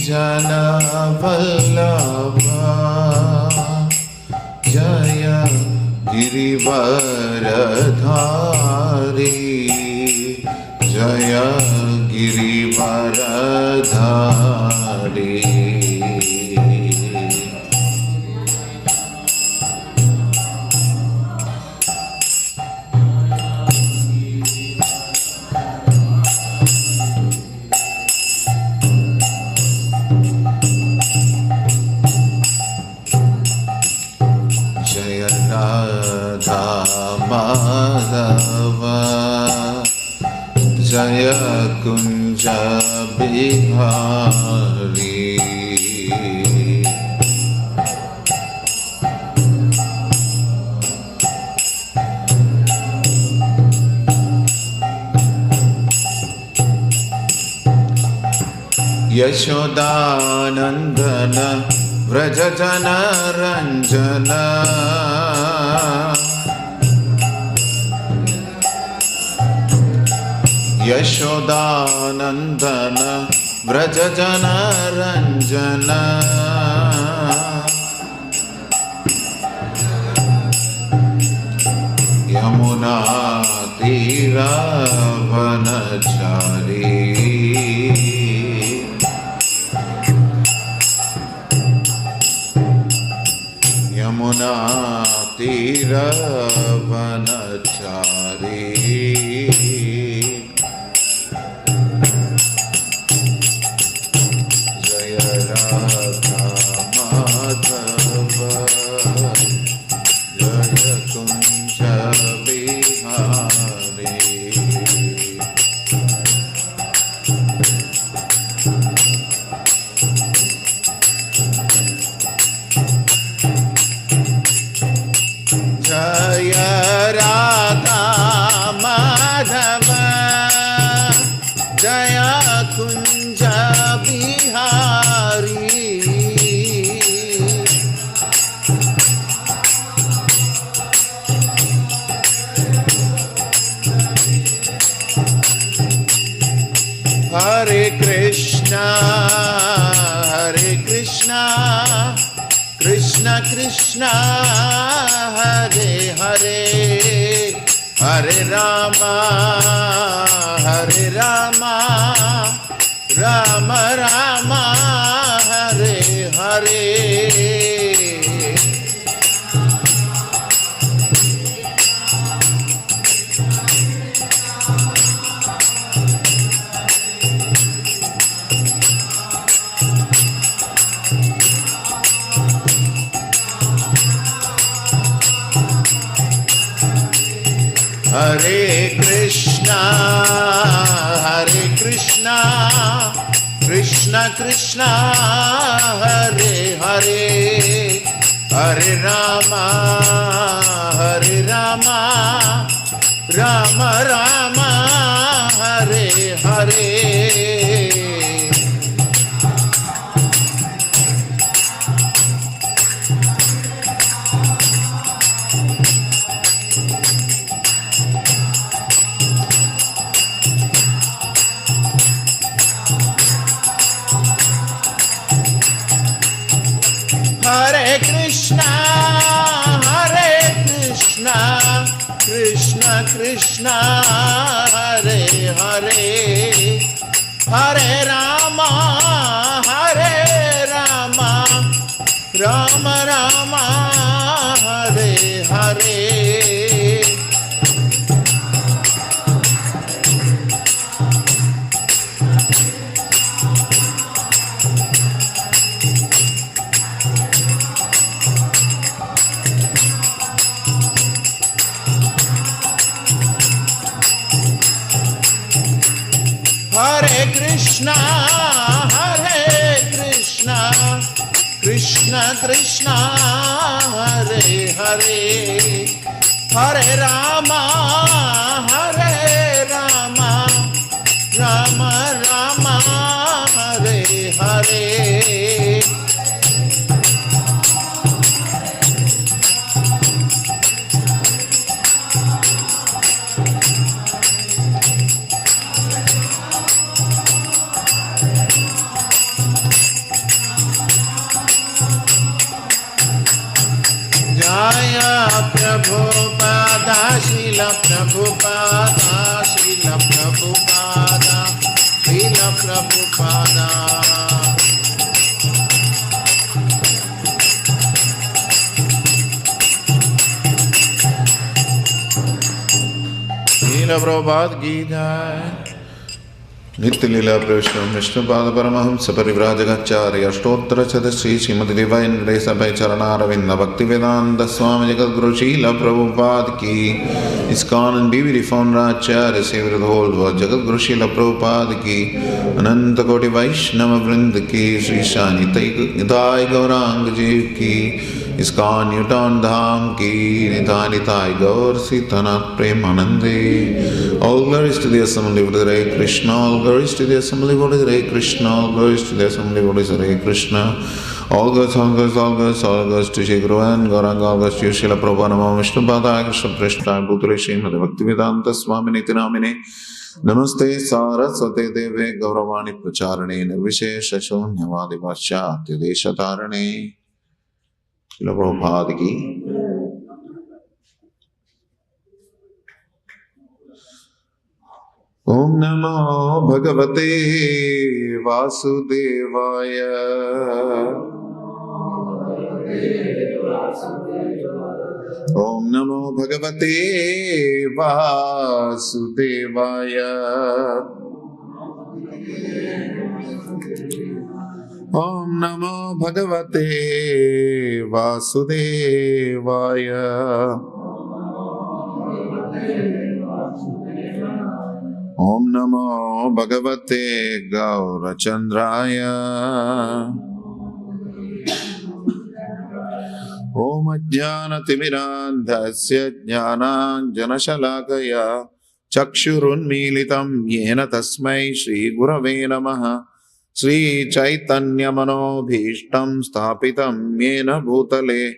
jana vallabha jaya girivaradhari jaya girivaradhari Madhava Jaya Kunja Bihari Yashodanandana Vrajajana Ranjana Yashodanandana Vrajajana Ranjana Yamuna Tira Vanachari Yamuna Tira Vanachari Hare Krishna, Krishna Krishna, Hare Hare, Hare Rama, Rama Rama, Hare Hare. Hare Krishna, Krishna Krishna, Hare Hare, Hare Rama, Rama Rama, Hare Hare. Hare Krishna, Krishna Krishna, Hare Hare, Hare Rama, Rama Rama, Hare Hare. Hare Krishna, Krishna Krishna, Hare Hare, Hare Rama, Rama Rama, Hare Hare. Srila Prabhupada, Srila Prabhupada, Srila Prabhupada. Srila Prabhupada ki jai. Nitya Lila Prasham Vishnupada Paramahams Parivrajagacharya Ashtottara Chadashri Srimad Devayendra Sabai Charanaravindra Bhaktivedanta Swami Jagadguru Srila Prabhupada ki. ISKCON and BVD founder Acharya Seva of the whole world Jagadguru Srila Prabhupada ki. Ananta Koti Vaishnava Vrinda ki. Sri Shani Nitai Gauranga Jeev ki. ISKCON Newton Dham ki. Nitai Nitai Gaur Sitanath Premanande. All glories to the Assembly of Hare Krishna. All glories to the Assembly of Hare Krishna. All glories to the Assembly of Hare Krishna. All glories, all glories, all glories, all glories to Shri Guru and Gauranga. All glories to Srila Prabhupada Namo Vishnupada Krishna Prishta Bhutale Srimad Bhaktivedanta Swami Niti Namine. Namaste Saraswate Deve Gauravani Pracharane Nirvishesha Shunyavadi Vasyatya Deshatarane. Srila Prabhupada ki. Om Namo Bhagavate Vasudevaya. Om Namo Bhagavate Vasudevaya. Om Namo Bhagavate Vasudevaya. Om Namo Bhagavate Gaurachandraya. Om Ajnana Timirandhasya Jnana Janashalakaya Chakshurunmilitam Yena Tasmai Shri Gurave Namaha. Sri Chaitanya Manobhishtam Sthapitam Yena Bhutale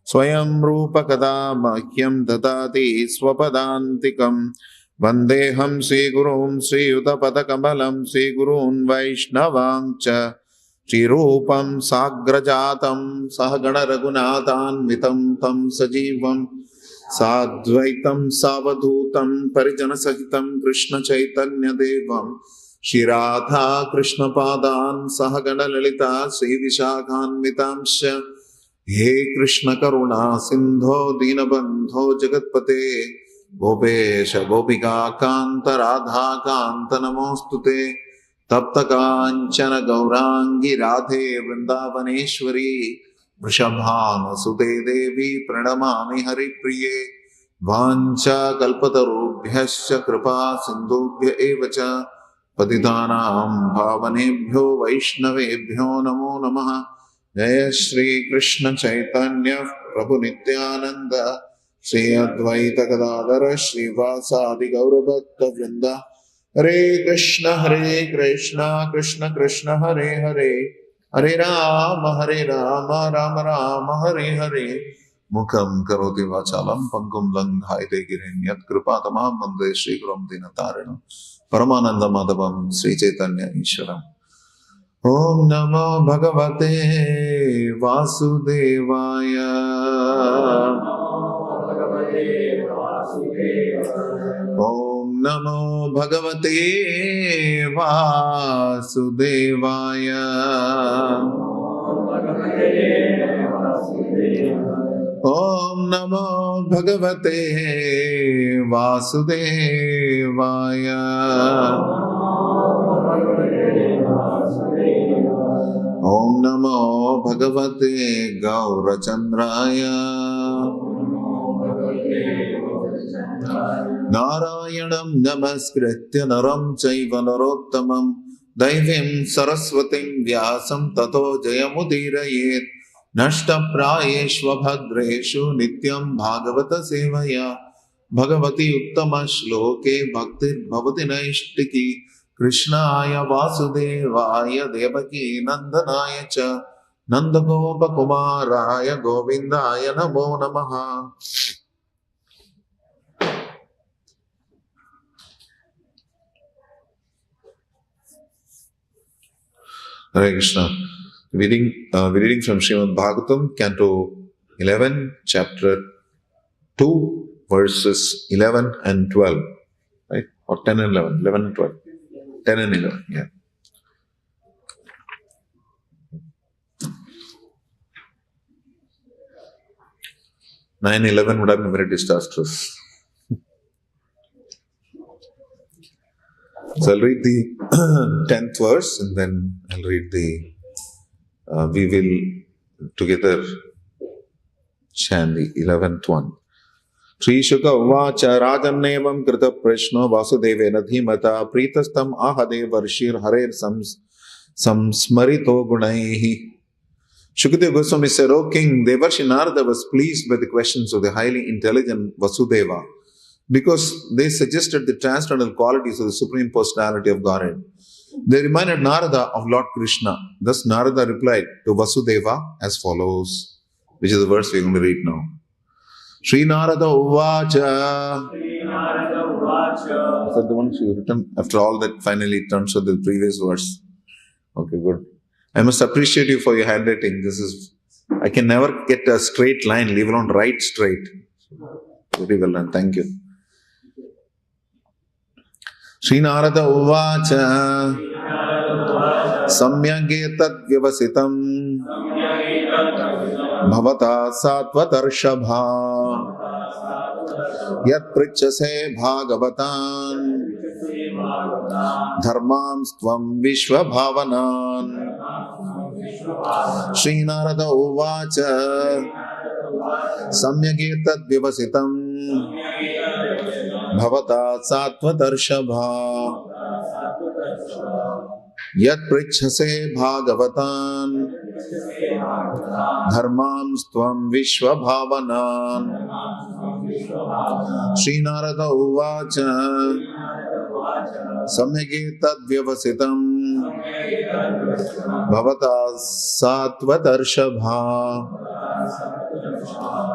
Swayam Rupa Kada Mahyam Dadati Swapadantikam. Vandeham Sri Gurum Sri Uttapadakamalam Sri Gurun Vaishnavamcha Sri Rupam Sagrajatam Sahagana Raghunathan Vitam Tam Sajivam Sadvaitam Savadhutam Parijana Sahitam Krishna Chaitanya Devam Shri Radha Krishna Padan Sahagana Lalita Sri Vishakhan Vitamsha He Krishna Karuna Sindho Dinabandho Jagatpate Gopesha Gopika Kanta Radha Kanta Namostute Tapta Kanchana Gaurangi Radhe Vrindavaneshwari Vrishabhana Sute Devi Pranamami Hari Priye Vancha Kalpatarubhyascha Kripa Sindhubhya Evacha Patitanam Bhavanebhyo Vaishnavebhyo Namo Namaha. Jaya Shri Krishna Chaitanya Prabhu Nityananda Shri Advaita Gadadhara Shri Vasadi Gaurabhakta Vrinda. Hare Krishna Krishna Krishna Hare Hare Hare Rama Rama Rama Hare Hare. Mukham karoti vachalam pangum langhayate girin yat kripatamam vande Shri Gurum Dinatarinam Paramananda Madhavam Sri Chaitanya Ishwaram. Om Namo Bhagavate Vasudevaya. Om Namo Bhagavate Vasudevaya. Om Namo Bhagavate Vasudevaya. Om Namo Bhagavate Gaurachandraya. Narayanam Namaskritya Naram Chaiva Narottamam Daivim Saraswatim Vyasam Tato Jayamudirayet Nashta Prayeshva Bhadreshu Nityam Bhagavata Sevaya Bhagavati Uttama Shloke Bhaktir Bhavati Naishtiki Krishnaya Vasudevaya Devaki Nandanaya Cha Nandagopa Kumaraya Govindaya Namo Namaha. Hare Krishna. We're reading from Srimad Bhagavatam, Canto 11, Chapter 2, verses 11 and 12, right? Or 10 and 11, 11 and 12. 10 and 11, yeah. 9-11 would have been very disastrous. So I'll read the 10th verse and then I'll read we will together chant the 11th one. Sri Shuka Uvacha Rajannevam Krita Prashno Vasudevena Dhimata Pritastam Ahadev Varshir Harer Samsmarito Gunaihi. Shukadeva Goswami said, O King, Devarshi Narada was pleased by the questions of the highly intelligent Vasudeva because they suggested the transcendental qualities of the Supreme Personality of Godhead. They reminded Narada of Lord Krishna. Thus Narada replied to Vasudeva as follows, which is the verse we are going to read now. Sri Narada Uvacha. Is that the one she written? After all that, finally it turns to the previous verse. Okay, good. I must appreciate you for your handwriting. I can never get a straight line, leave alone write straight. Very well done. Thank you. Sri Narada Uvacha Samyagetat Vyavasitam Bhavata Sattvatarshapha Yat Prichase Bhagavatam Dharmams Tvam Vishwa Bhavanan. Sri Narada Uvacha Samyagetat Vyavasitam Bhavata Sattvatarshapha Yat Prichase Bhagavatam Dharmams Tvam Vishwa Bhavanan. Sri Narada Uvacha Samyagetat Vyavasitam Bhavata Sattvatarshapha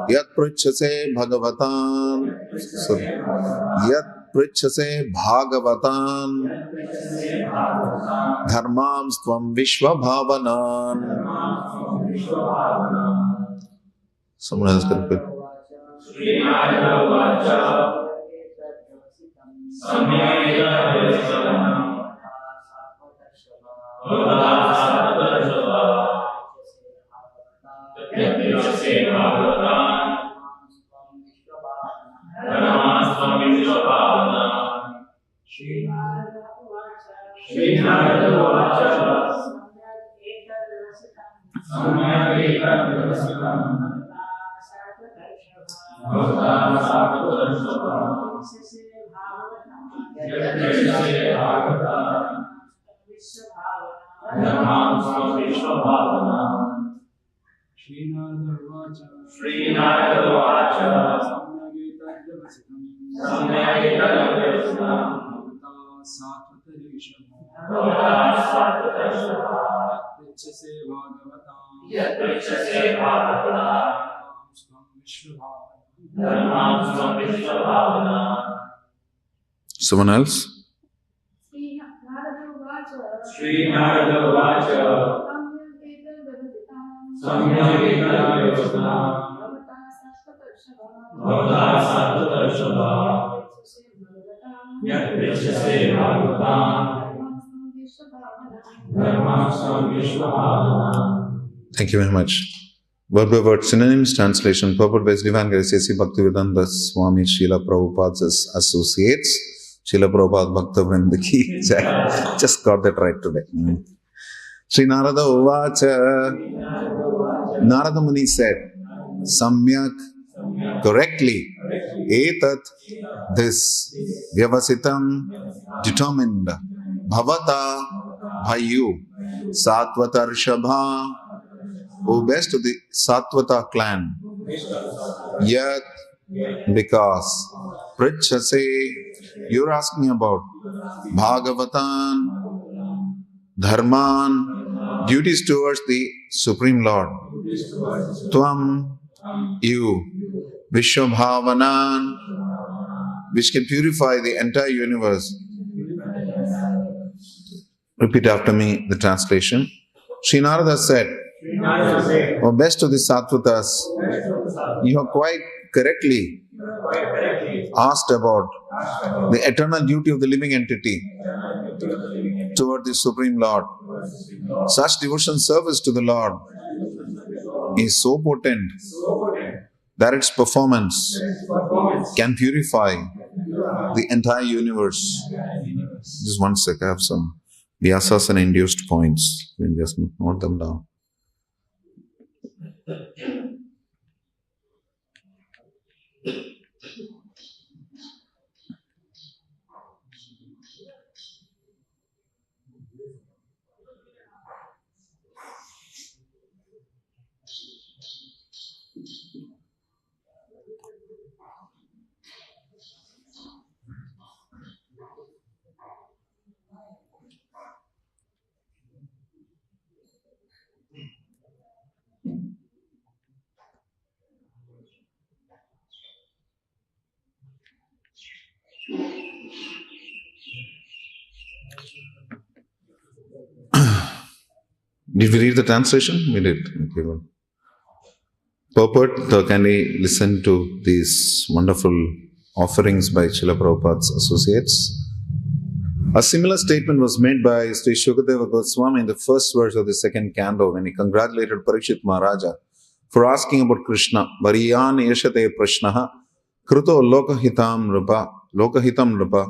Yat Prichase Bhagavatam Yat Prichase Bhagavatam Dharmams Tvam Vishwa Bhavanan. Someone else can pick. Someone else? Sri Narada Vacha Thank you very much. Word by word, synonyms, translation, purport by Divine Grace A.C. Bhaktivedanta Swami Srila Prabhupada's associates, Srila Prabhupada Bhakta Vrinda ki jai. Just got that right today. Sri Narada Uvacha. Narada Muni said, Samyak, correctly, etat, this, vyavasitam, determined, bhavata, by you, Sattvatarshapha, O best of the Sattvata clan, yet, because, Prichase, you're asking about Bhagavatam, Dharman, duties towards the Supreme Lord. Tvam, you, Vishwabhavanan, which can purify the entire universe. Repeat after me the translation. Sri Narada said, O best of the Sattvatas, you have quite correctly asked about the eternal duty of the living entity toward the Supreme Lord. Such devotion service to the Lord is so potent that its performance can purify the entire universe. Just one sec, I have some Vyasas and induced points. You can just note them down. Did we read the translation? We did. Okay, well. Purport, can we listen to these wonderful offerings by Srila Prabhupada's associates? A similar statement was made by Sri Shukadeva Goswami in the first verse of the second canto when he congratulated Parikshit Maharaja for asking about Krishna. Variyan yeshate prashnaha kruto lokahitam rupa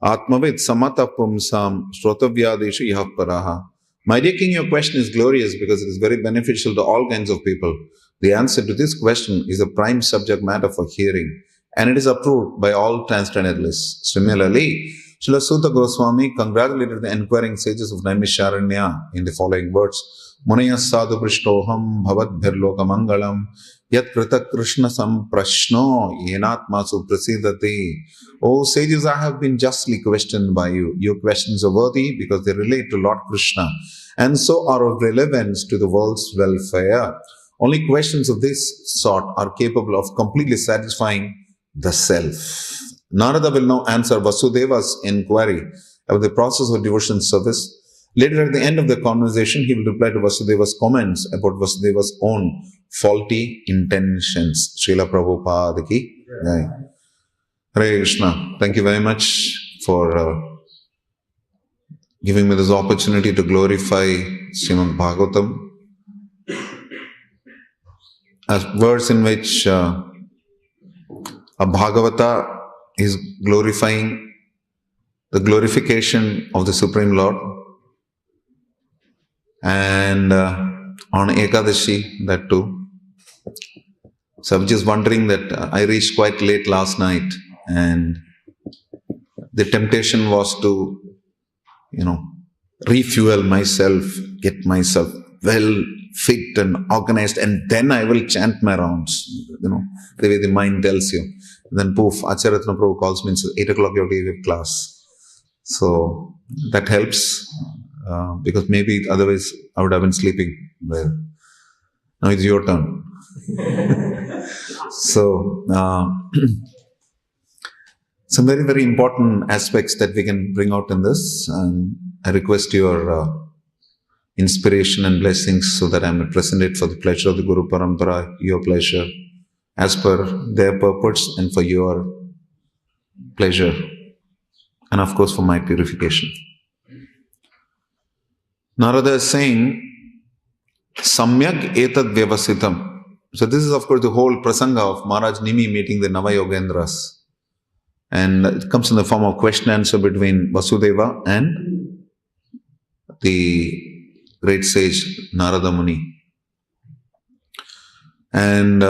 atmavid samata pumsam shrotavyadeshi yahparaha. My dear king, your question is glorious because it is very beneficial to all kinds of people. The answer to this question is a prime subject matter for hearing, and it is approved by all transcendentalists. Similarly, Srila Sutta Goswami congratulated the inquiring sages of Naimisharanya in the following words: Munaya sadhu prishtoham bhavat bhirloka mangalam yat krita krishna samprashno yenatmasu prasidati. O sages, I have been justly questioned by you. Your questions are worthy because they relate to Lord Krishna and so are of relevance to the world's welfare. Only questions of this sort are capable of completely satisfying the self. Narada will now answer Vasudeva's inquiry about the process of devotion service. Later, at the end of the conversation, he will reply to Vasudeva's comments about Vasudeva's own faulty intentions. Srila Prabhupada ki jai. Hare Krishna. Thank you very much for giving me this opportunity to glorify Srimad Bhagavatam, a verse in which a Bhagavata is glorifying the glorification of the Supreme Lord. And on Ekadashi, that too. So I was just wondering that I reached quite late last night, and the temptation was to, refuel myself, get myself well fit and organized, and then I will chant my rounds, the way the mind tells you. Then poof, Acharatna Prabhu calls me and says, 8 o'clock you have to give class. So that helps, because maybe otherwise I would have been sleeping there. Now it's your turn. So, some very, very important aspects that we can bring out in this. I request your inspiration and blessings so that I may present it for the pleasure of the Guru Parampara, your pleasure, as per their purpose and for your pleasure, and of course for my purification. Narada is saying, Samyak etad vyavasitam. So this is of course the whole prasanga of Maharaj Nimi meeting the Navayogendras. And it comes in the form of question answer between Vasudeva and the great sage Narada Muni. And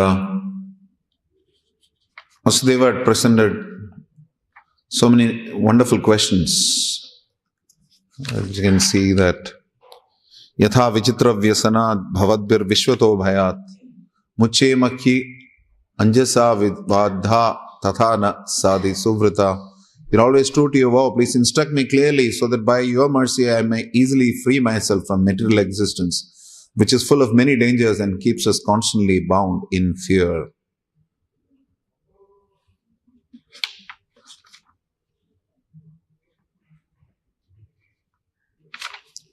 Vasudeva had presented so many wonderful questions. As you can see that Yatha Vichitra Vyasanat Bhavadbir Vishwato Bhayat Muche Makhi Anjasa Vidvadha Tathana Sadi Suvrita. You're always true to your vow. Please instruct me clearly so that by your mercy I may easily free myself from material existence, which is full of many dangers and keeps us constantly bound in fear.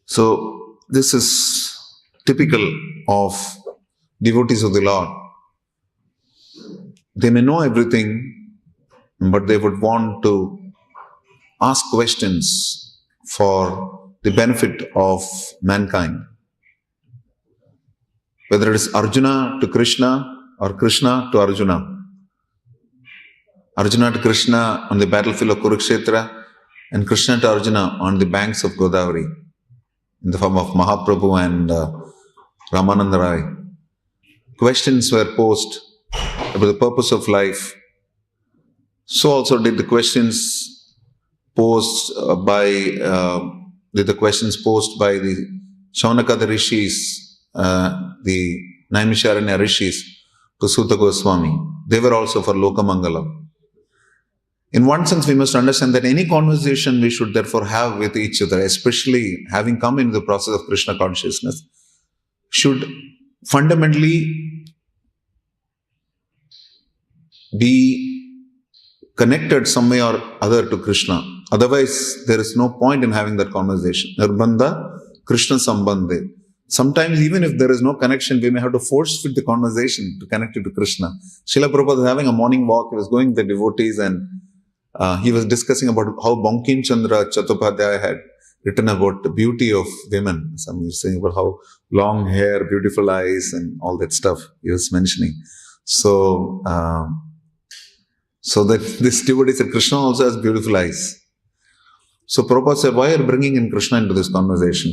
So, this is typical of devotees of the Lord. They may know everything, but they would want to ask questions for the benefit of mankind. Whether it is Arjuna to Krishna or Krishna to Arjuna. Arjuna to Krishna on the battlefield of Kurukshetra and Krishna to Arjuna on the banks of Godavari in the form of Mahaprabhu and Ramananda Rai. Questions were posed about the purpose of life. So also did the questions posed by the Shaunaka Rishis, the Naimisharanya Rishis to Sutta Goswami. They were also for Lokamangala. In one sense, we must understand that any conversation we should therefore have with each other, especially having come into the process of Krishna consciousness, should fundamentally be connected some way or other to Krishna. Otherwise, there is no point in having that conversation. Nirbandha Krishna Sambandhe. Sometimes even if there is no connection, we may have to force fit the conversation to connect it to Krishna. Srila Prabhupada was having a morning walk. He was going with the devotees and he was discussing about how Bankim Chandra Chattopadhyaya had written about the beauty of women. Some was saying about how long hair, beautiful eyes and all that stuff he was mentioning. So that this devotee said, Krishna also has beautiful eyes. So Prabhupada said, why are you bringing in Krishna into this conversation?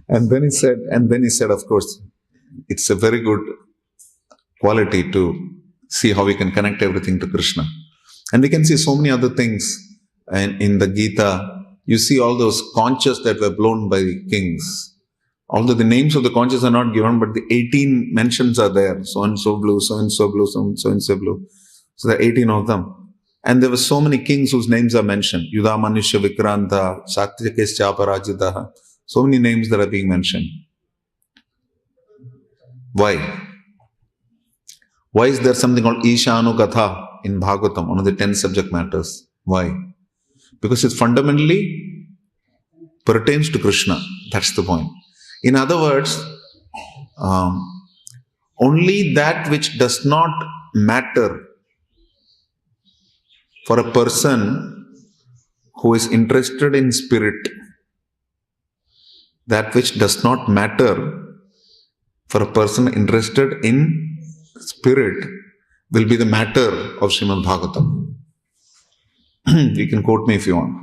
and then he said, of course, it's a very good quality to see how we can connect everything to Krishna. And we can see so many other things. And in the Gita, you see all those conches that were blown by kings. Although the names of the conches are not given, but the 18 mentions are there. So and so blew, so and so blew, so and so blew. So there are 18 of them. And there were so many kings whose names are mentioned. Yudhamanusha Vikranta, Satyakes Chaparajitaha. So many names that are being mentioned. Why? Why is there something called Ishanu Katha in Bhagavatam, one of the 10 subject matters? Why? Because it fundamentally pertains to Krishna. That's the point. In other words, only that which does not matter for a person who is interested in spirit, that which does not matter for a person interested in spirit will be the matter of Srimad Bhagavatam. You can quote me if you want.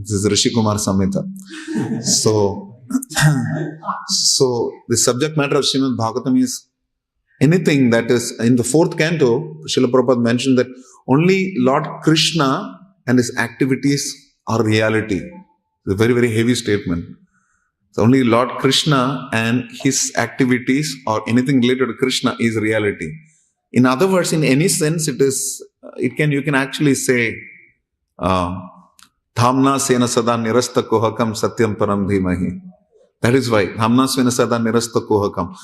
This is Rishi Kumara Samhita. So the subject matter of Srimad Bhagavatam is anything that is in the 4th canto. Srila Prabhupada mentioned that only Lord Krishna and his activities are reality. It's a very, very heavy statement. So only Lord Krishna and his activities or anything related to Krishna is reality. In other words, in any sense, you can actually say, Dhamna Sena Sada Nirasta Kohakam Satyam Param Dhimahi. That is why. Dhamna Sena Sada Nirasta Kohakam.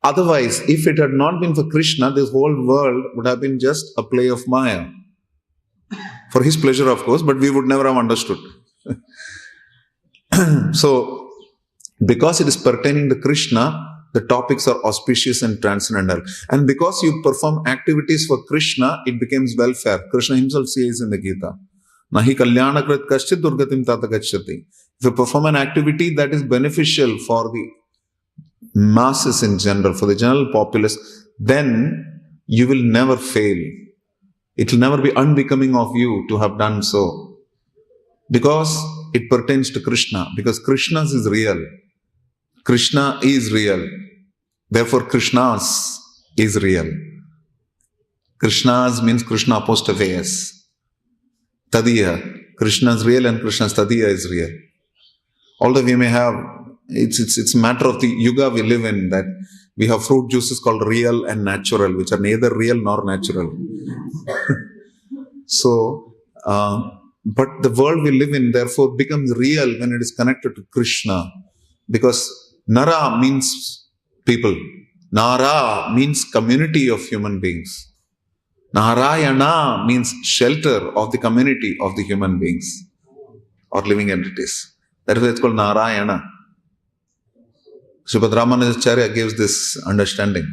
Otherwise, if it had not been for Krishna, this whole world would have been just a play of Maya. For his pleasure, of course, but we would never have understood. So, because it is pertaining to Krishna, the topics are auspicious and transcendental. And because you perform activities for Krishna, it becomes welfare. Krishna himself says in the Gita, Nahi kalyanakrit kaschit durgatim tata gacchati. If you perform an activity that is beneficial for the masses in general, for the general populace, then you will never fail. It will never be unbecoming of you to have done so. Because it pertains to Krishna. Because Krishna's is real. Krishna is real. Therefore, Krishna's is real. Krishna's means Krishna apostrophe S. Tadiya. Krishna's real and Krishna's Tadiya is real. Although we may have, it's a matter of the yuga we live in, that we have fruit juices called real and natural, which are neither real nor natural. So, but the world we live in therefore becomes real when it is connected to Krishna. Because Nara means people. Nara means community of human beings. Narayana means shelter of the community of the human beings or living entities. That is why it's called Narayana. Srimad Ramanujacharya gives this understanding.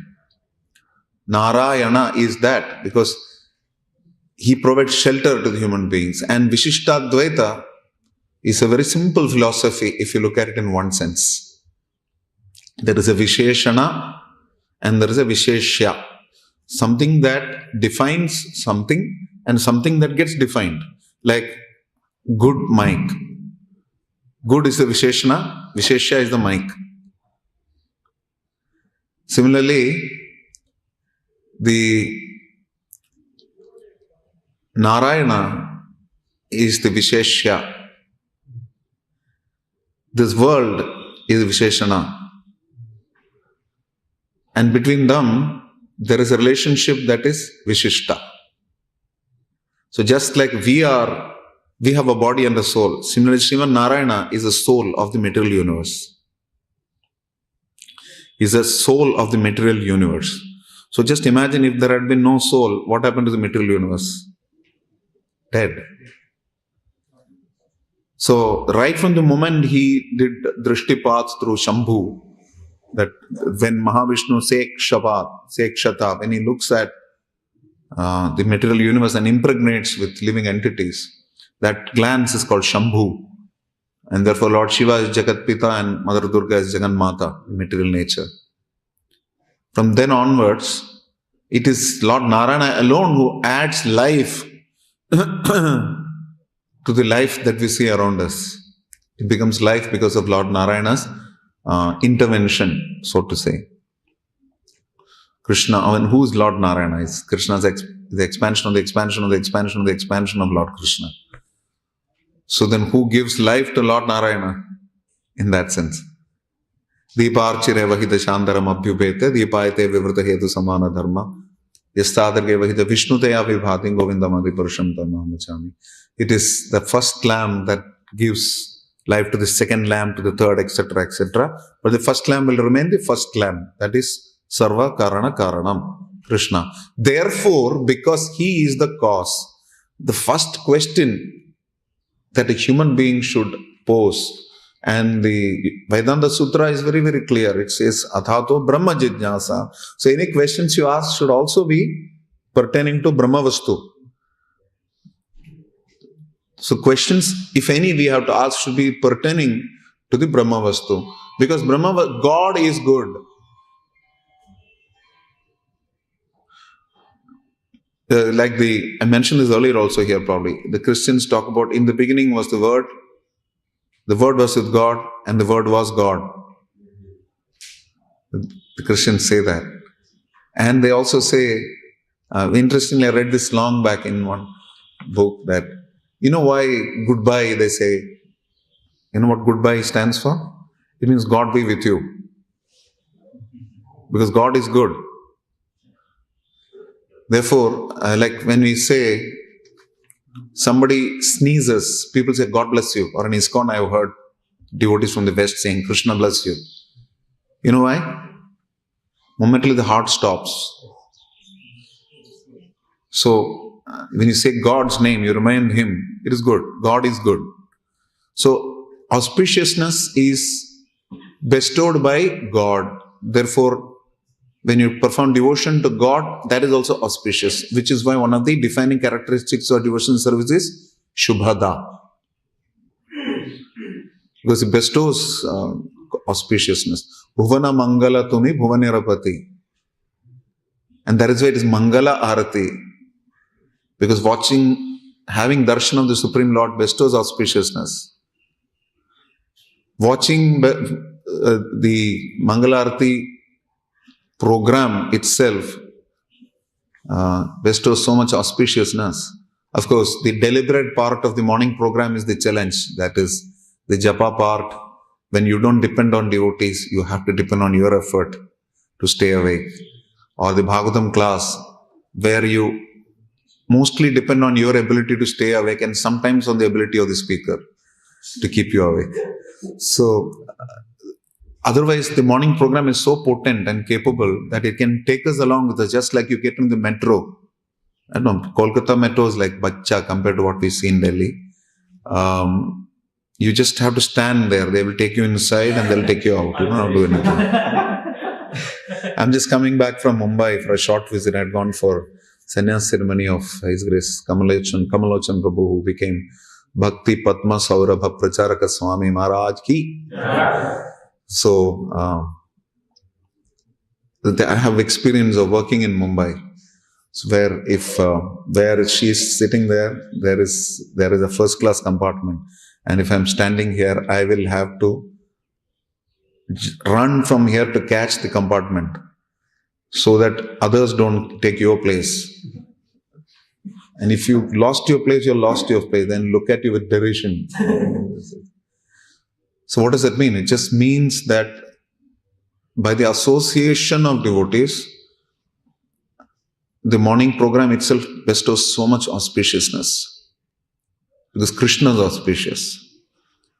Narayana is that because he provides shelter to the human beings. And Vishishtadvaita is a very simple philosophy if you look at it in one sense. There is a Visheshana and there is a Visheshya. Something that defines something and something that gets defined. Like good mic. Good is the Visheshana, Visheshya is the mic. Similarly, the Narayana is the Visheshya. This world is Visheshana. And between them, there is a relationship that is Vishishta. So just like we have a body and a soul. Similarly, Srimad Narayana is the soul of the material universe. He is the soul of the material universe. So just imagine if there had been no soul, what happened to the material universe? Dead. So right from the moment he did Drishtipat through Shambhu, that when Mahavishnu Sekshata, when he looks at the material universe and impregnates with living entities, that glance is called Shambhu. And therefore Lord Shiva is Jagat Pita and Mother Durga is Jagan Mata, material nature. From then onwards, it is Lord Narayana alone who adds life to the life that we see around us. It becomes life because of Lord Narayana's intervention, so to say. Krishna, who is Lord Narayana? Is Krishna's the expansion of the expansion of the expansion of the expansion of Lord Krishna. So then who gives life to Lord Narayana in that sense? Deeparchire vahita shandaram abhyubhete deepayate vivrata hetu samana dharma yastadarge vahita vishnutaya vibhati govindamadi purusham tamahmachami. It is the first lamb that gives life to the second lamb, to the third, etc., etc. But the first lamb will remain the first lamb. That is Sarva Karana Karanam, Krishna. Therefore, because he is the cause, the first question that a human being should pose, and the Vedanta Sutra is very, very clear. It says, Athato Brahma Jijnasa. So any questions you ask should also be pertaining to Brahma Vastu. So questions, if any, we have to ask should be pertaining to the Brahma Vastu. Because God is good. I mentioned this earlier also here probably. The Christians talk about, in the beginning was the Word was with God, and the Word was God. The Christians say that. And they also say, interestingly, I read this long back in one book that, you know why goodbye, they say, you know what goodbye stands for? It means God be with you. Because God is good. Therefore, like when we say, somebody sneezes, people say, God bless you. Or in ISKCON, I have heard devotees from the West saying, Krishna bless you. You know why? Momentarily the heart stops. So, when you say God's name, you remind Him, it is good. God is good. So, auspiciousness is bestowed by God. Therefore, when you perform devotion to God, that is also auspicious, which is why one of the defining characteristics of devotion service is Shubhada. Because it bestows auspiciousness. Bhuvana Mangala Tumi Bhuvanirapati. And that is why it is Mangala Arati. Because having darshan of the Supreme Lord bestows auspiciousness. Watching the Mangalarati program itself bestows so much auspiciousness. Of course, the deliberate part of the morning program is the challenge. That is the japa part. When you don't depend on devotees, you have to depend on your effort to stay awake. Or the Bhagavatam class, where you mostly depend on your ability to stay awake and sometimes on the ability of the speaker to keep you awake. So, otherwise, the morning program is so potent and capable that it can take us along with us, just like you get in the metro. I don't know, Kolkata metro is like bacha compared to what we see in Delhi. You just have to stand there. They will take you inside and they'll take you out. You don't have to do anything. I'm just coming back from Mumbai for a short visit. I had gone for sannyas ceremony of His Grace Kamalochan Prabhu, who became Bhakti Padma Saurabha Pracharaka Swami Maharaj ki. So, I have experience of working in Mumbai. So where she's sitting there is a first class compartment. And if I'm standing here, I will have to run from here to catch the compartment so that others don't take your place. And if you lost your place, you lost your place. Then look at you with derision. So what does that mean? It just means that by the association of devotees, the morning program itself bestows so much auspiciousness. Because Krishna is auspicious.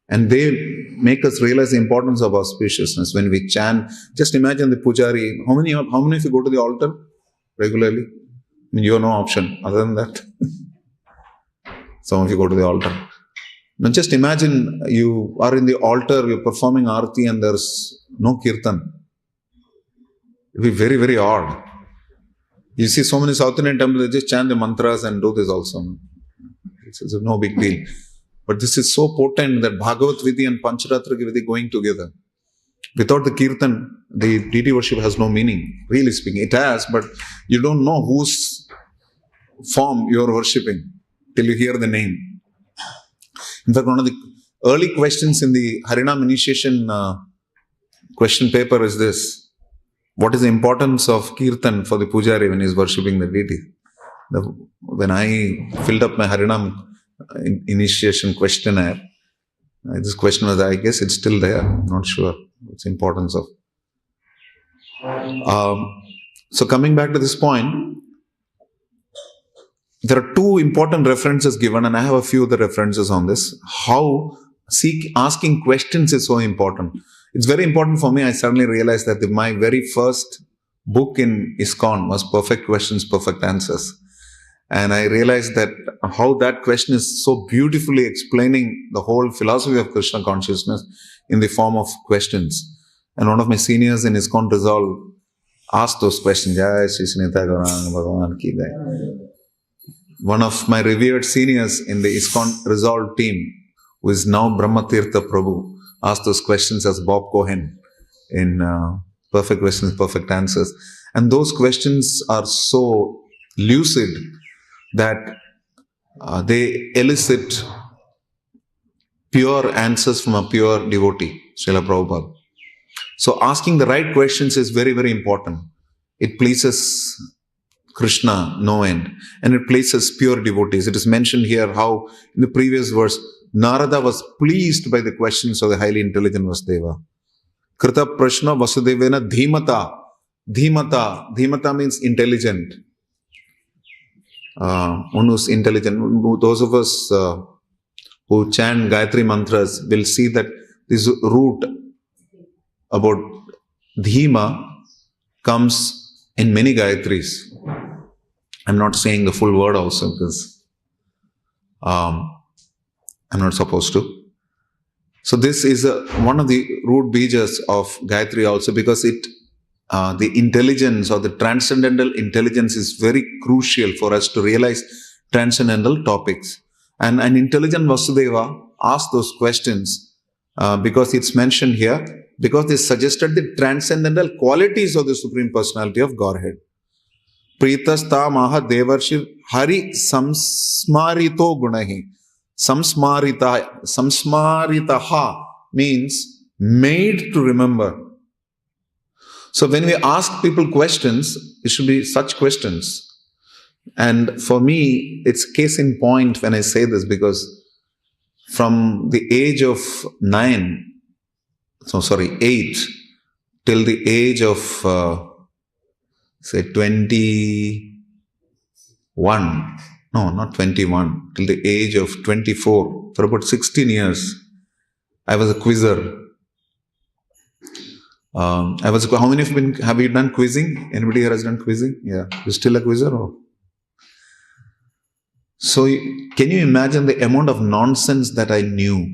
And they make us realize the importance of auspiciousness when we chant. Just imagine the pujari. How many of you go to the altar regularly? I mean, you have no option other than that. Some of you go to the altar. Now just imagine you are in the altar, you're performing arati and there's no kirtan. It will be very, very odd. You see so many South Indian temples, they just chant the mantras and do this also. It's no big deal. But this is so potent that Bhagavat Vidhi and Pancharatra Vidhi going together. Without the kirtan, the deity worship has no meaning. Really speaking, it has, but you don't know whose form you are worshipping till you hear the name. In fact, one of the early questions in the Harinam initiation question paper is this. What is the importance of kirtan for the pujari when he is worshipping the deity? When I filled up my Harinam initiation questionnaire, this question was, I guess it's still there. I'm not sure what's the importance of. So coming back to this point, there are two important references given, and I have a few other references on this. How asking questions is so important. It's very important for me. I suddenly realized that my very first book in ISKCON was Perfect Questions, Perfect Answers. And I realized that how that question is so beautifully explaining the whole philosophy of Krishna consciousness in the form of questions. And one of my seniors in ISKCON Resolve asked those questions. Jai Shri Sunita Gauranga Bhagavan Ki Jai. One of my revered seniors in the ISKCON Resolve team, who is now Brahmatirtha Prabhu, asked those questions as Bob Cohen in Perfect Questions, Perfect Answers. And those questions are so lucid that they elicit pure answers from a pure devotee, Srila Prabhupada. So asking the right questions is very, very important. It pleases Krishna no end. And it pleases pure devotees. It is mentioned here how in the previous verse, Narada was pleased by the questions of the highly intelligent Vasudeva. Krita Prashna Vasudevena Dhimata. Dhimata means intelligent. One who's intelligent. Those of us who chant Gayatri mantras will see that this root about Dhima comes in many Gayatris. I'm not saying the full word also because I'm not supposed to. So this is one of the root bijas of Gayatri also, because the intelligence or the transcendental intelligence is very crucial for us to realize transcendental topics. And an intelligent Vasudeva asked those questions because it's mentioned here, because they suggested the transcendental qualities of the Supreme Personality of Godhead. Pritasthā maha devarshir hari samsmarito gunahi. Samsmaritaha means made to remember. So when we ask people questions, it should be such questions. And for me, it's case in point when I say this, because from the age of 8 till the age of, say 21, no, not 21, till the age of 24, for about 16 years, I was a quizzer. How many of you have you done quizzing? Anybody here has done quizzing? Yeah. You're still a quizzer? Or? So, can you imagine the amount of nonsense that I knew?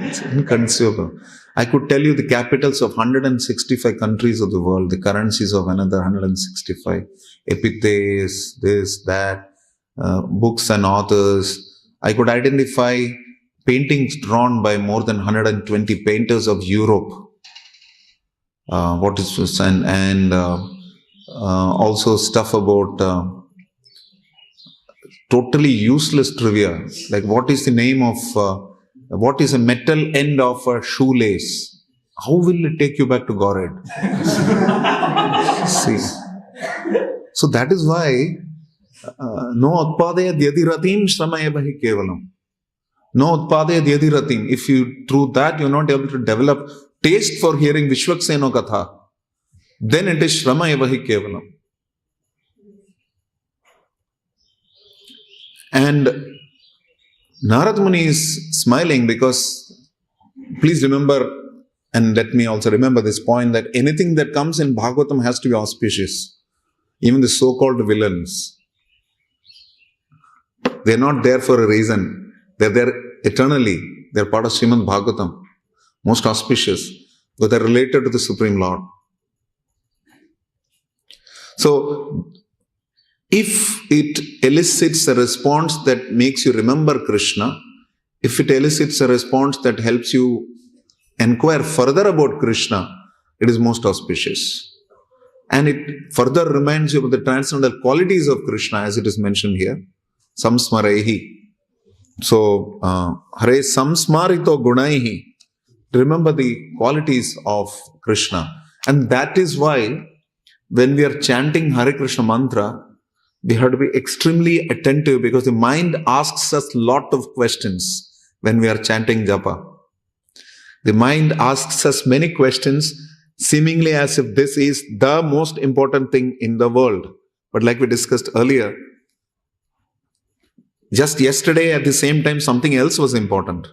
It's inconceivable. I could tell you the capitals of 165 countries of the world, the currencies of another 165, epithets, this, that, books and authors. I could identify paintings drawn by more than 120 painters of Europe. What is this? And also stuff about totally useless trivia, like what is the name of, what is a metal end of a shoelace? How will it take you back to Godhead? See. So that is why no utpadaya dyadiratim shramayavahi kevalam. No utpadaya dyadiratim. If you, through that, you're not able to develop taste for hearing Vishwakseno Katha, then it is shramayavahi kevalam. And Narad Muni is smiling because, please remember, and let me also remember this point, that anything that comes in Bhagavatam has to be auspicious. Even the so-called villains. They're not there for a reason. They're there eternally. They're part of Srimad Bhagavatam. Most auspicious. But they're related to the Supreme Lord. So, if it elicits a response that makes you remember Krishna, if it elicits a response that helps you inquire further about Krishna, it is most auspicious. And it further reminds you of the transcendental qualities of Krishna, as it is mentioned here. Samsmarehi. So, Hare Samsmarito Gunaihi. Remember the qualities of Krishna. And that is why, when we are chanting Hare Krishna mantra, we have to be extremely attentive, because the mind asks us a lot of questions when we are chanting japa. The mind asks us many questions, seemingly as if this is the most important thing in the world. But like we discussed earlier, just yesterday at the same time something else was important.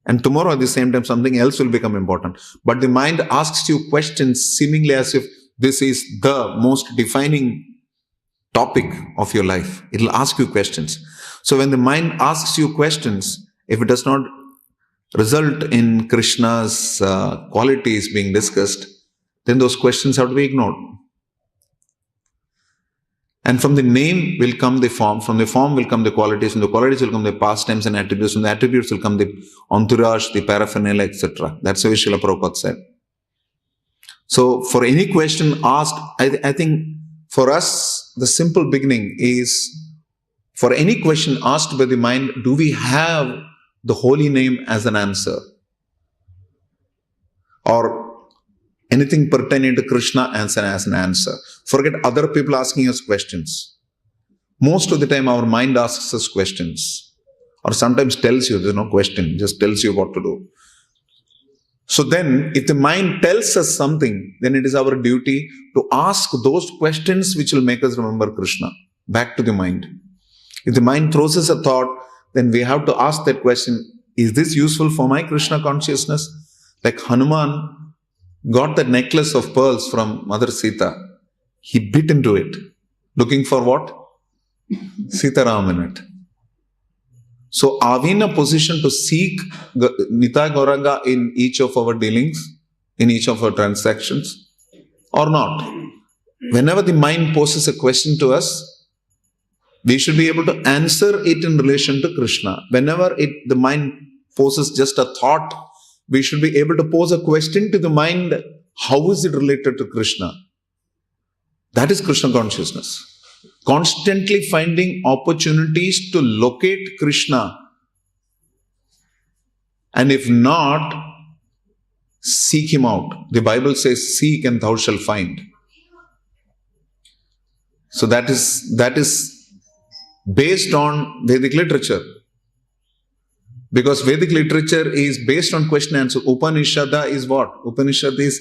And tomorrow at the same time something else will become important. But the mind asks you questions seemingly as if this is the most defining topic of your life. It will ask you questions. So when the mind asks you questions, if it does not result in Krishna's qualities being discussed, then those questions have to be ignored. And from the name will come the form, from the form will come the qualities, from the qualities will come the pastimes and attributes, from the attributes will come the entourage, the paraphernalia, etc. That's how Srila Prabhupada said. So for any question asked, I think for us, the simple beginning is, for any question asked by the mind, do we have the holy name as an answer? Or anything pertaining to Krishna as an answer. Forget other people asking us questions. Most of the time our mind asks us questions. Or sometimes tells you there's no question, just tells you what to do. So then, if the mind tells us something, then it is our duty to ask those questions which will make us remember Krishna. Back to the mind. If the mind throws us a thought, then we have to ask that question, is this useful for my Krishna consciousness? Like Hanuman got that necklace of pearls from Mother Sita. He bit into it. Looking for what? Sitaram in it. So are we in a position to seek Nitai Gauranga in each of our dealings, in each of our transactions, or not? Whenever the mind poses a question to us, we should be able to answer it in relation to Krishna. Whenever the mind poses just a thought, we should be able to pose a question to the mind, how is it related to Krishna? That is Krishna consciousness. Constantly finding opportunities to locate Krishna. And if not, seek him out. The Bible says, seek and thou shalt find. So that is based on Vedic literature. Because Vedic literature is based on question and answer. Upanishada is what? Upanishad is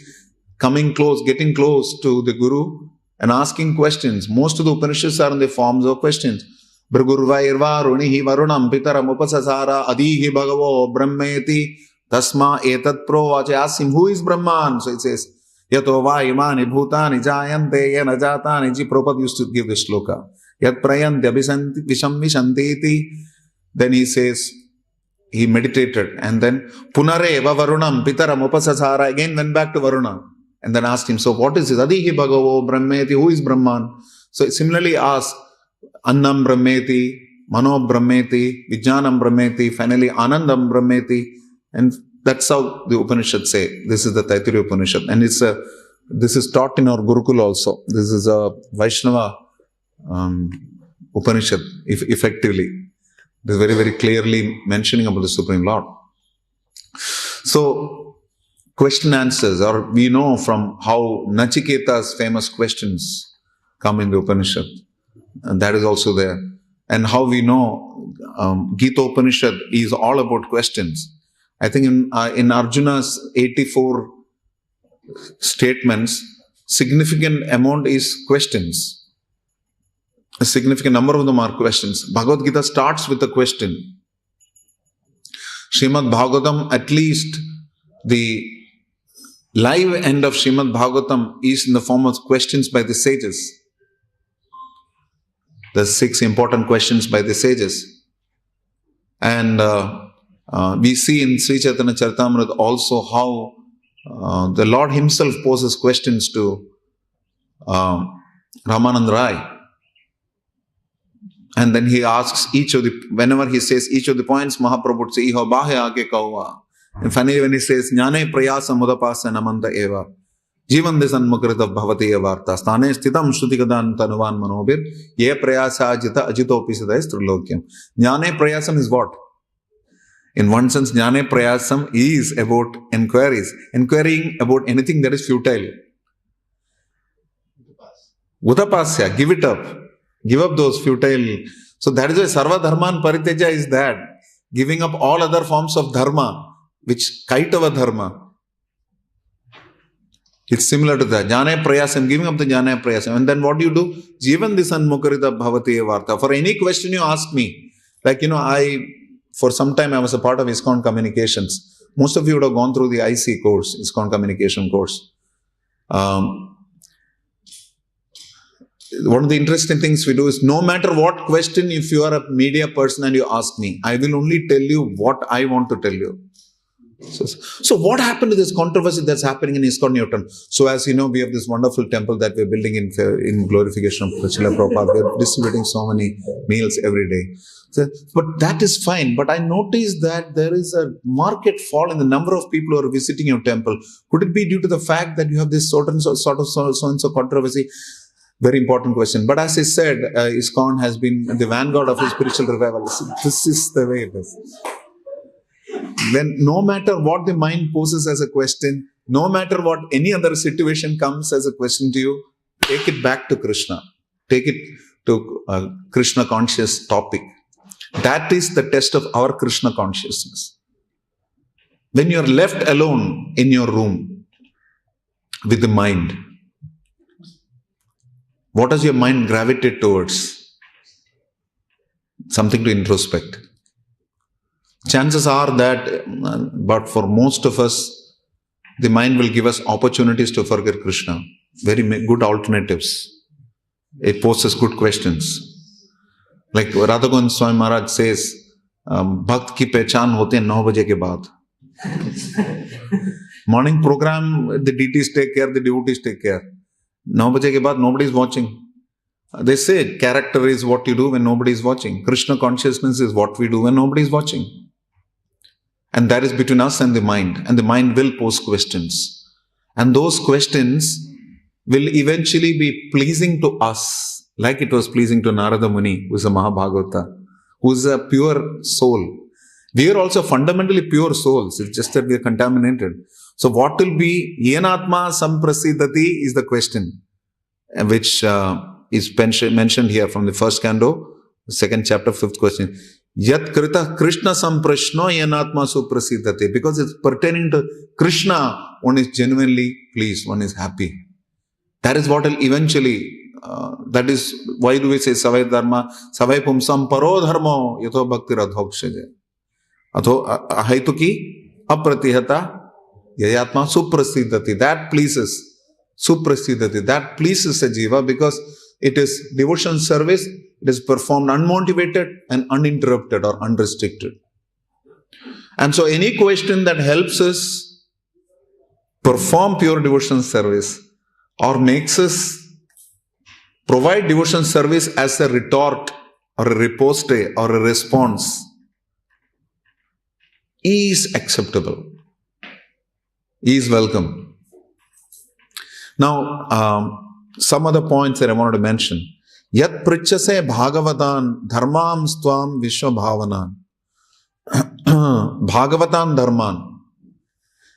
coming close, getting close to the Guru and asking questions. Most of the Upanishads are in the forms of questions. Bragurvairva runihi varunam pitaram upasasara adihi bhagavo brahmeti tasma etat provache. Ask him, who is Brahman? So it says, yato va imani bhutani jayante yena jatani. Ji Prabhupada used to give the shloka. Yat prayanti abhisanti vishamvisantiti. Then he says, he meditated, and then Punare eva Varunam Pitaram Upasasara, again went back to Varuna, and then asked him, so what is this? Adihi Bhagavo Brahmeti, who is Brahman? So similarly asked, Annam Brahmeti, Mano Brahmeti, Vijnanam Brahmeti, finally Anandam Brahmeti, and that's how the Upanishad say. This is the Taittiriya Upanishad, and this is taught in our Gurukul also. This is a Vaishnava Upanishad, effectively. It is very, very clearly mentioning about the Supreme Lord. So, question answers, or we know from how Nachiketa's famous questions come in the Upanishad. And that is also there. And how we know Gita Upanishad is all about questions. I think in Arjuna's 84 statements, significant amount is questions. A significant number of them are questions. Bhagavad Gita starts with a question. Srimad Bhagavatam, at least the live end of Srimad Bhagavatam is in the form of questions by the sages. The 6 important questions by the sages. And we see in Sri Chaitanya Charitamrita also how the Lord himself poses questions to Ramanand Rai. And then he asks whenever he says each of the points, Mahaprabhu would say, Iho bahya aage kauva. And finally when he says, Jnane prayasa mudapasa namanta eva. Jivan desan mukrita bhavati avarta. Sthane sthitam shrutikadhan tanuvan manobir. Ye prayasa ajita ajito pisada is trilokyam. Jnane prayasam is what? In one sense, Jnane prayasam is about enquiries. Inquiring about anything that is futile. Utapasya, give it up. Give up those futile. So that is why Sarva Dharman Pariteja is that. Giving up all other forms of dharma, which kaitava dharma. It's similar to that. Jnane prayasam, giving up the jnane prayasam. And then what do you do? Jivan disan mukarita bhavati varta. For any question you ask me, like, for some time I was a part of ISKCON Communications. Most of you would have gone through the IC course, ISKCON Communication course. One of the interesting things we do is, no matter what question, if you are a media person and you ask me, I will only tell you what I want to tell you. So what happened to this controversy that's happening in ISKCON Newton? So as you know, we have this wonderful temple that we're building in glorification of Srila Prabhupada. We're distributing so many meals every day. So, but that is fine. But I noticed that there is a marked fall in the number of people who are visiting your temple. Could it be due to the fact that you have this sort of controversy? Very important question. But as I said, ISKCON has been the vanguard of spiritual revival. This is the way it is. When no matter what the mind poses as a question, no matter what any other situation comes as a question to you, take it back to Krishna. Take it to Krishna conscious topic. That is the test of our Krishna consciousness. When you are left alone in your room with the mind, what does your mind gravitate towards? Something to introspect. Chances are that, but for most of us, the mind will give us opportunities to forget Krishna. Very good alternatives. It poses good questions. Like Radha Govind Swami Maharaj says, Bhakt ki pehchan hote 9 baje ke baad. Morning program, the deities take care, the devotees take care. 9 baje ke baad, nobody is watching. They say character is what you do when nobody is watching. Krishna consciousness is what we do when nobody is watching. And that is between us and the mind. And the mind will pose questions. And those questions will eventually be pleasing to us, like it was pleasing to Narada Muni, who is a Mahabhagavata, who is a pure soul. We are also fundamentally pure souls. It's just that we are contaminated. So what will be Yenatma Samprasidati is the question, which is mentioned here from the first canto, second chapter, 5th question. Yat krita Krishna samprashno yenatma suprasidati. Because it's pertaining to Krishna, one is genuinely pleased, one is happy. That is what will eventually, that is, why do we say Savai Dharma? Savai pumsam paro dharmo yatho bhakti radhokshaja. Atho ahaituki apratihata yayatma suprasidati. That pleases, suprasidati. That pleases a jiva because it is devotion service. It is performed unmotivated and uninterrupted or unrestricted. And so any question that helps us perform pure devotional service or makes us provide devotional service as a retort or a riposte or a response is acceptable, is welcome. Now, some other points that I wanted to mention. Yat prichase Bhagavatam dharmam stvam vishwa bhavanan. Bhagavatam dharman.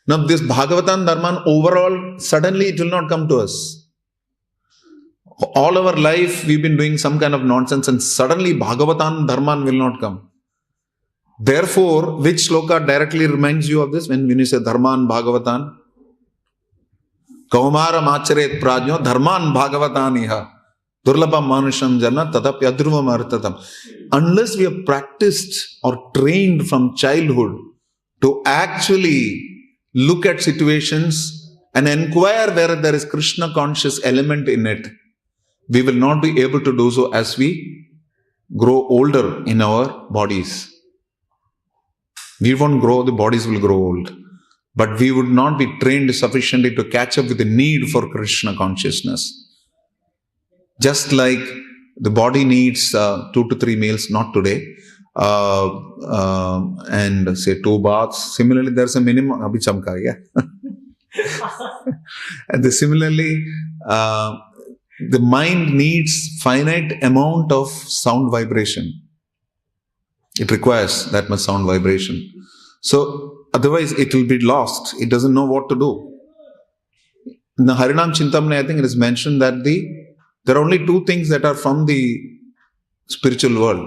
Now this Bhagavatam dharman overall, suddenly it will not come to us. All our life we've been doing some kind of nonsense and suddenly Bhagavatam dharman will not come. Therefore, which shloka directly reminds you of this when you say dharman Bhagavatam? Kaumara macharet prajno dharman Bhagavataniha. Durlabha manusham jana tatapya dhruvam artatam. Unless we have practiced or trained from childhood to actually look at situations and inquire where there is Krishna conscious element in it, we will not be able to do so as we grow older in our bodies. We won't grow, the bodies will grow old. But we would not be trained sufficiently to catch up with the need for Krishna consciousness. Just like the body needs 2 to 3 meals, not today, and say 2 baths. Similarly, there's a minimum. Abhi chamka, yeah. And similarly, the mind needs finite amount of sound vibration. It requires that much sound vibration. So otherwise, it will be lost. It doesn't know what to do. In the Harinam Chintamani, I think it is mentioned that there are only 2 things that are from the spiritual world.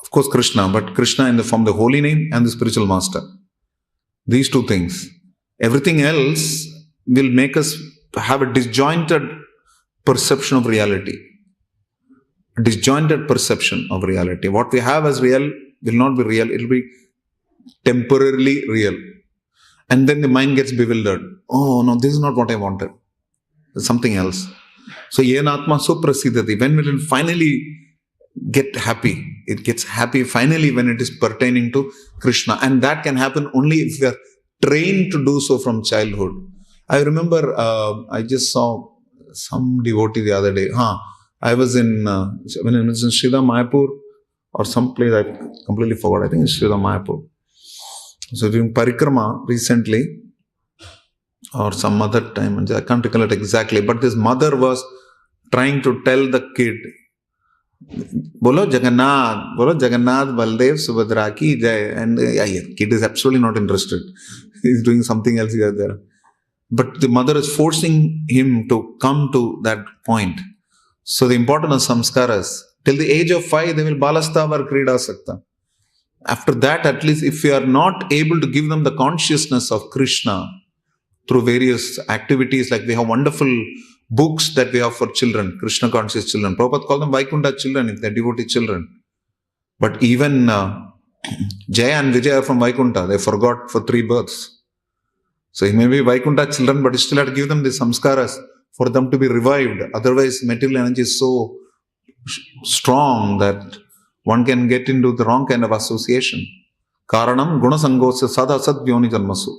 Of course, Krishna, but Krishna in the form the holy name and the spiritual master. These 2 things. Everything else will make us have a disjointed perception of reality. A disjointed perception of reality. What we have as real will not be real. It will be temporarily real. And then the mind gets bewildered. Oh no, this is not what I wanted. There's something else. So, yenatma suprasidati. When will it finally get happy? It gets happy finally when it is pertaining to Krishna. And that can happen only if we are trained to do so from childhood. I remember I just saw some devotee the other day. I was when I was in Srida Mayapur or some place, I completely forgot. I think it's Srida Mayapur. So during Parikrama recently, or some other time, I can't recall it exactly, but this mother was trying to tell the kid, Bolo Jagannath, Baldev, Subhadra ki jai. And the kid is absolutely not interested. He's doing something else here there. But the mother is forcing him to come to that point. So the importance of samskaras, till the age of 5, they will balasta var krida sakta. After that, at least if we are not able to give them the consciousness of Krishna through various activities, like we have wonderful books that we have for children, Krishna conscious children. Prabhupada called them Vaikuntha children if they're devotee children. But even Jaya and Vijaya are from Vaikuntha. They forgot for 3 births. So he may be Vaikuntha children, but you still have to give them the samskaras for them to be revived. Otherwise, material energy is so strong that one can get into the wrong kind of association. Karanam gunasangosya sada sat vyoni janmasu.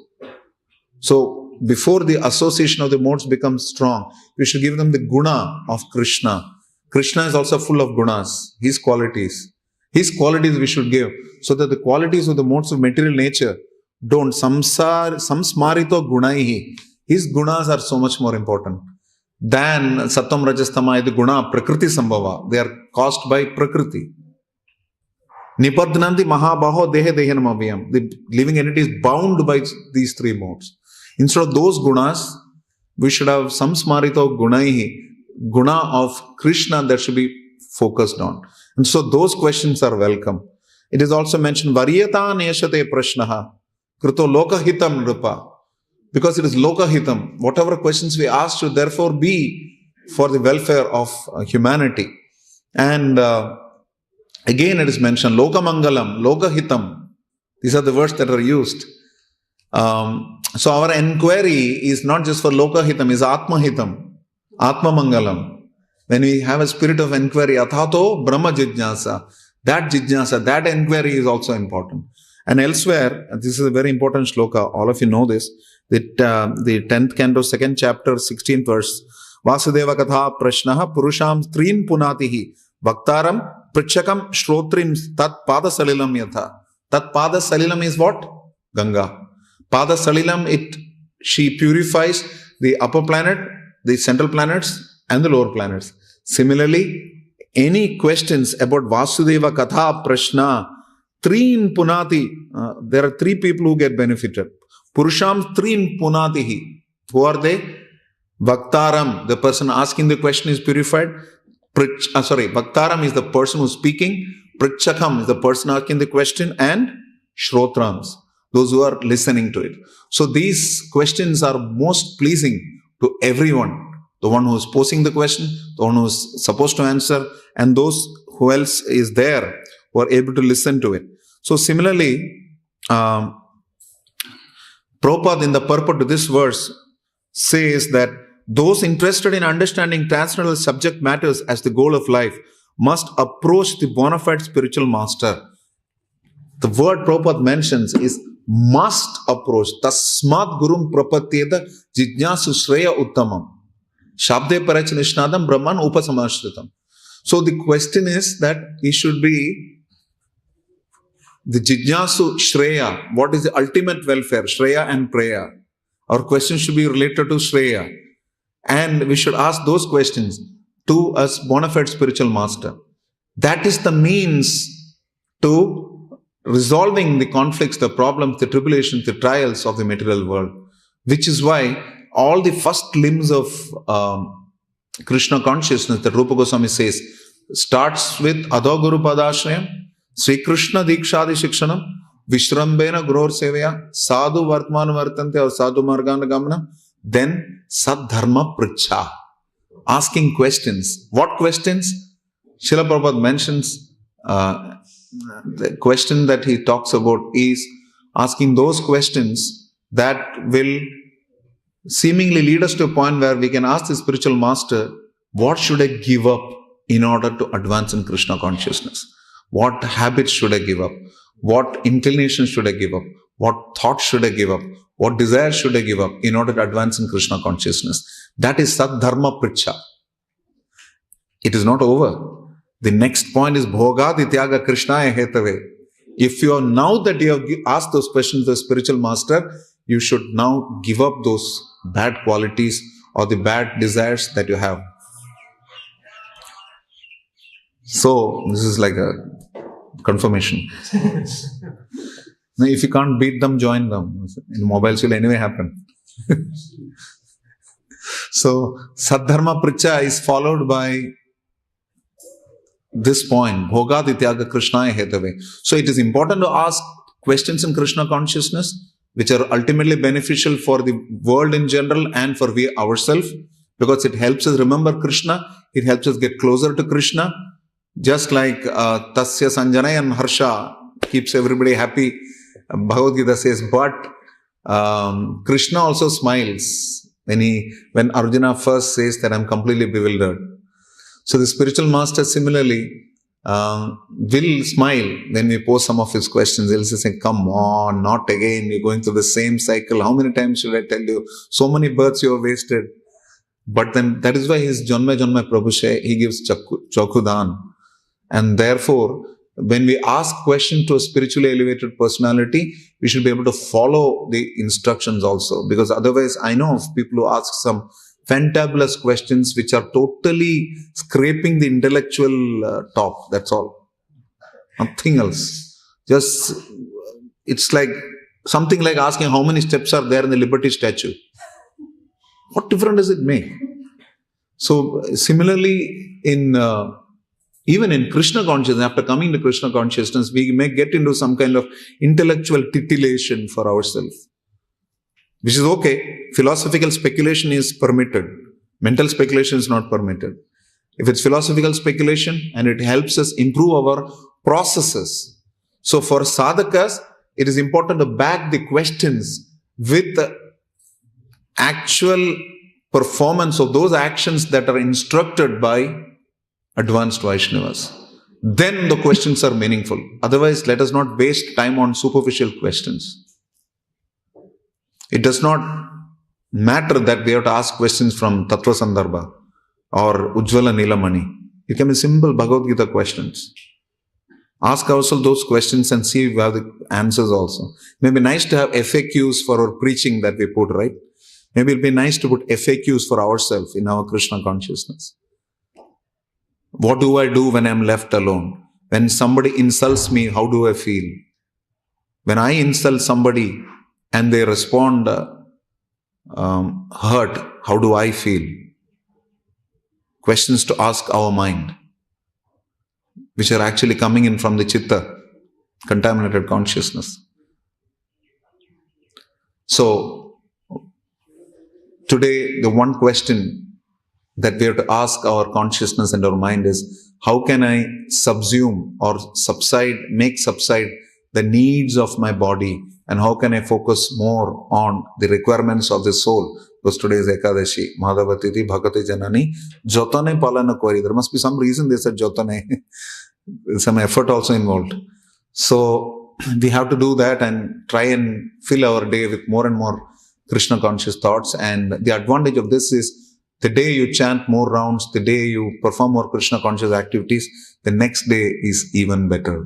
So, before the association of the modes becomes strong, we should give them the guna of Krishna. Krishna is also full of gunas, his qualities. His qualities we should give, so that the qualities of the modes of material nature don't samsmarito gunaihi. His gunas are so much more important than sattvam rajastama, the guna prakriti sambhava. They are caused by prakriti. Nipadnanti mahabaho dehe dehenamaviyam. The living entity is bound by these 3 modes. Instead of those gunas, we should have samsmarito gunaihi, guna of Krishna that should be focused on. And so those questions are welcome. It is also mentioned, Varyata neshate prashnaha, kruto lokahitam nrupa. Because it is lokahitam. Whatever questions we ask should therefore be for the welfare of humanity. And again it is mentioned, lokamangalam, lokahitam. These are the words that are used. So our enquiry is not just for lokahitam, is atmahitam, atmamangalam. When we have a spirit of enquiry, athato brahma jijnasa, That jijnasa, that inquiry is also important. And elsewhere, this is a very important shloka, all of you know this, that the 10th canto, 2nd chapter, 16th verse, Vasudeva katha prashnaha purusham strin punatihi bhaktaram prichakam shrotrim tat pada salilam yatha. Tat pada salilam is what? Ganga. Pada salilam, she purifies the upper planet, the central planets and the lower planets. Similarly, any questions about Vasudeva Katha Prashna, Trin Punati, there are 3 people who get benefited. Purusham Trin Punatihi. Who are they? Bhaktaram, the person asking the question is purified. Bhaktaram is the person who is speaking. Prichakam is the person asking the question. And Shrotrams, those who are listening to it. So these questions are most pleasing to everyone. The one who is posing the question, the one who is supposed to answer, and those who else is there who are able to listen to it. So similarly, Prabhupada in the purport to this verse says that those interested in understanding transcendental subject matters as the goal of life must approach the bona fide spiritual master. The word Prabhupada mentions is must approach. Tasmat gurum prapatyeda jijnasu shreya uttamam. Shabde parachanishnadam brahman upasamashritam. So the question is that he should be the jijnasu shreya. What is the ultimate welfare? Shreya and Preya. Our questions should be related to Shreya. And we should ask those questions to a bona fide spiritual master. That is the means to resolving the conflicts, the problems, the tribulations, the trials of the material world. Which is why all the first limbs of Krishna consciousness that Rupa Goswami says starts with Adho Guru Padashrayam, Sri Krishna Dikshadi Shikshanam, Vishrambena Gror Sevaya, Sadhu Vartman Vartante or Sadhu Margana Gamana, then Sadharma Pricha. Asking questions. What questions? Srila Prabhupada mentions the question that he talks about is asking those questions that will seemingly lead us to a point where we can ask the spiritual master, what should I give up in order to advance in Krishna consciousness? What habits should I give up? What inclinations should I give up? What thoughts should I give up? What desires should I give up in order to advance in Krishna consciousness? That is Sadharma Pricha. It is not over. The next point is Bhoga Dityaga Krishnaya Hetave. If you are now that you have asked those questions to the spiritual master, you should now give up those bad qualities or the bad desires that you have. So, this is like a confirmation. Now, if you can't beat them, join them. In mobiles will anyway happen. So, Sadharma Pricha is followed by this point, Bhoga Dityaga Krishnaya Hetave. So, it is important to ask questions in Krishna consciousness, which are ultimately beneficial for the world in general and for we ourselves, because it helps us remember Krishna, it helps us get closer to Krishna, just like Tasya Sanjanay and Harsha keeps everybody happy. Bhagavad Gita says, but Krishna also smiles when Arjuna first says that I'm completely bewildered. So the spiritual master similarly will smile when we pose some of his questions. He'll say, come on, not again, you're going through the same cycle. How many times should I tell you? So many births you have wasted. But then that is why his Janma Janma Prabhushe, he gives Chakudan. And therefore, when we ask questions to a spiritually elevated personality, we should be able to follow the instructions also. Because otherwise, I know of people who ask some fantabulous questions which are totally scraping the intellectual top. That's all. Nothing else. Just, it's like something like asking how many steps are there in the Liberty Statue. What difference does it make? So, similarly, even in Krishna consciousness, after coming to Krishna consciousness, we may get into some kind of intellectual titillation for ourselves. Which is okay. Philosophical speculation is permitted. Mental speculation is not permitted. If it's philosophical speculation and it helps us improve our processes. So for sadhakas, it is important to back the questions with the actual performance of those actions that are instructed by advanced Vaishnavas. then the questions are meaningful. Otherwise, let us not waste time on superficial questions. It does not matter that we have to ask questions from Tattva Sandarbha or Ujjvala Nilamani. It can be simple Bhagavad Gita questions. Ask ourselves those questions and see if we have the answers also. It may be nice to have FAQs for our preaching that we put, right? Maybe it will be nice to put FAQs for ourselves in our Krishna consciousness. What do I do when I am left alone? When somebody insults me, how do I feel? When I insult somebody and they respond hurt, how do I feel? Questions to ask our mind, which are actually coming in from the chitta, contaminated consciousness. So, today the one question that we have to ask our consciousness and our mind is, how can I subsume or make subside the needs of my body, and how can I focus more on the requirements of the soul? Because today is Ekadashi, Madhavatiti, Bhagati Janani, Jotane Palana Kori. There must be some reason they said Jotane. Some effort also involved. So we have to do that and try and fill our day with more and more Krishna conscious thoughts. And the advantage of this is, the day you chant more rounds, the day you perform more Krishna conscious activities, the next day is even better.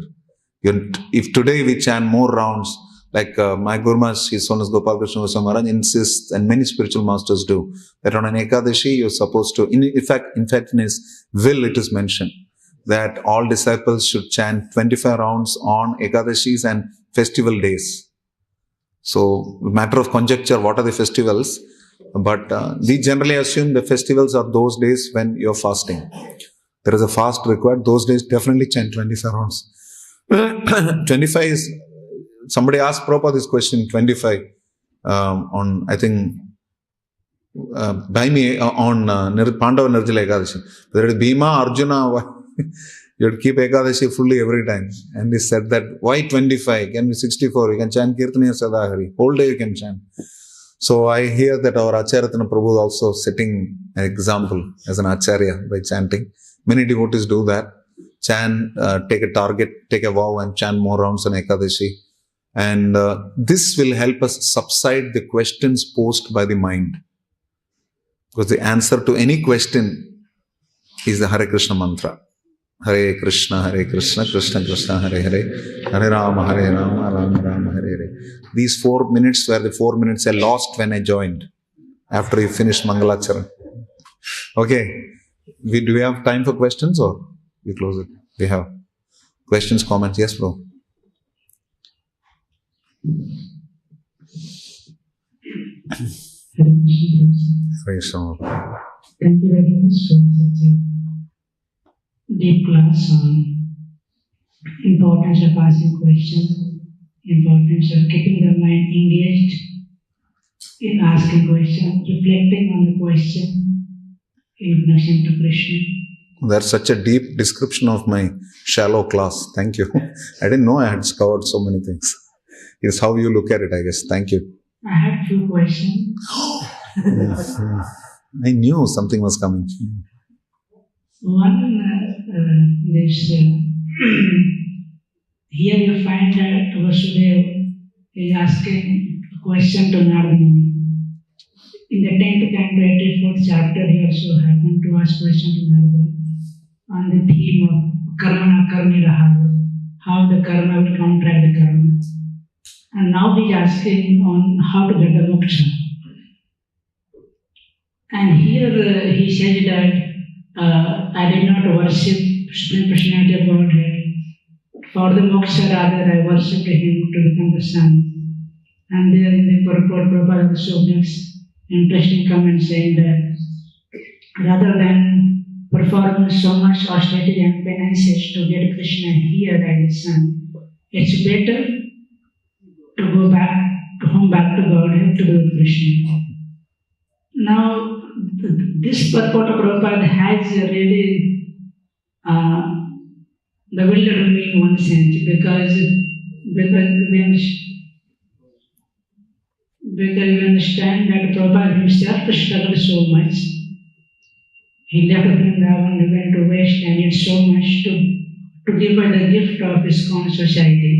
If today we chant more rounds, like my Guru Maharaj, His Holiness Gopal Krishna Goswami Maharaj insists, and many spiritual masters do, that on an Ekadashi you're supposed to, in fact in his will it is mentioned, that all disciples should chant 25 rounds on Ekadashis and festival days. So, matter of conjecture, what are the festivals? But we generally assume the festivals are those days when you're fasting. There is a fast required. Those days definitely chant 25 rounds. 25 is, somebody asked Prabhupada this question, 25, on, I think, by me, on Pandava Nirjala Ekadashi. Whether it is Bhima, Arjuna, you would keep Ekadashi fully every time. And he said that, why 25? It can be 64. You can chant Kirtaniya Sadahari. Whole day you can chant. So I hear that our Acharya Prabhu is also setting an example as an Acharya by chanting. Many devotees do that. Chant, take a target, take a vow and chant more rounds on Ekadashi. And this will help us subside the questions posed by the mind. Because the answer to any question is the Hare Krishna mantra. Hare Krishna, Krishna Krishna, Hare Hare, Hare Rama, Rama Rama, Hare Hare. These 4 minutes were the 4 minutes I lost when I joined, after you finished Mangalacharan. Okay, do we have time for questions or we close it? We have questions, comments. Yes, bro. Thank you very much for such a deep class on importance of asking questions, importance of keeping the mind engaged in asking questions, reflecting on the question in connection to Krishna. That's such a deep description of my shallow class. Thank you. I didn't know I had covered so many things. It's how you look at it, I guess. Thank you. I have 2 questions. I knew something was coming. One, here you find that Vasudeva is asking a question to Narada Muni. In the 10th canto, 84th chapter, he also happened to ask question to Narada on the theme of karma karmi raha, how the karma will counteract the karma. And now he is asking on how to get the moksha. And here he says that I did not worship Supreme Personality of Godhead. For the moksha, rather I worshipped him to become the sun. And there in the purport, Prabhupada also makes interesting comment saying that rather than performing so much austerity and penances to get Krishna here as the sun, it's better to go back to Godhead to do with Krishna. Now, this purport of Prabhupada has really bewildered me in one sense because we understand that Prabhupada himself struggled so much. He left Vrindavan, he went to West, and it's so much to to give by the gift of ISKCON society,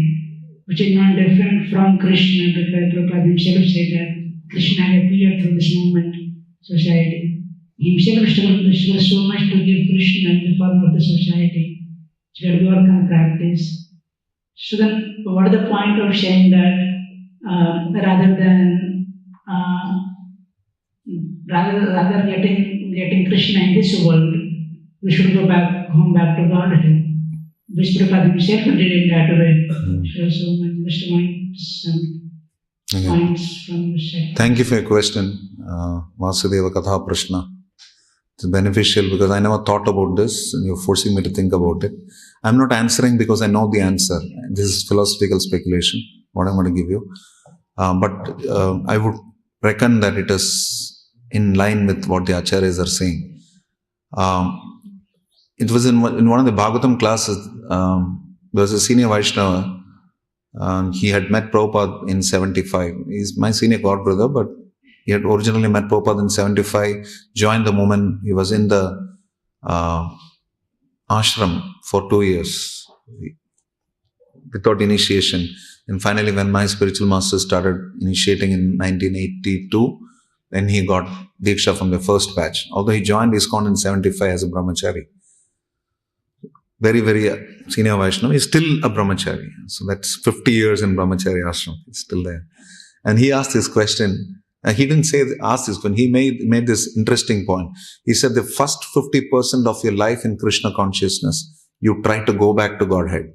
which is not different from Krishna, because Prabhupada himself said that Krishna appeared through this movement society. He himself struggled so much to give Krishna in the form of the society, so that we all can practice. So then, what is the point of saying that rather getting Krishna in this world, we should go back to Godhead, which Prabhupada himself did in that way. So Mr. Mind, some points from the side. Thank you for your question, Vasudeva Katha Prashna. It's beneficial because I never thought about this and you're forcing me to think about it. I'm not answering because I know the answer. This is philosophical speculation, what I'm going to give you. But I would reckon that it is in line with what the Acharyas are saying. It was in one of the Bhagavatam classes, there was a senior Vaishnava. He had met Prabhupada in 75. He's my senior god brother, but he had originally met Prabhupada in 75, joined the movement. He was in the ashram for 2 years without initiation. And finally, when my spiritual master started initiating in 1982, then he got Diksha from the first batch. Although he joined ISKCON in 75 as a brahmachari. Very, very senior Vaishnava. He's still a brahmachari. So that's 50 years in brahmachari ashram. He's still there. And he asked this question. He didn't ask this, but he made this interesting point. He said the first 50% of your life in Krishna consciousness, you try to go back to Godhead.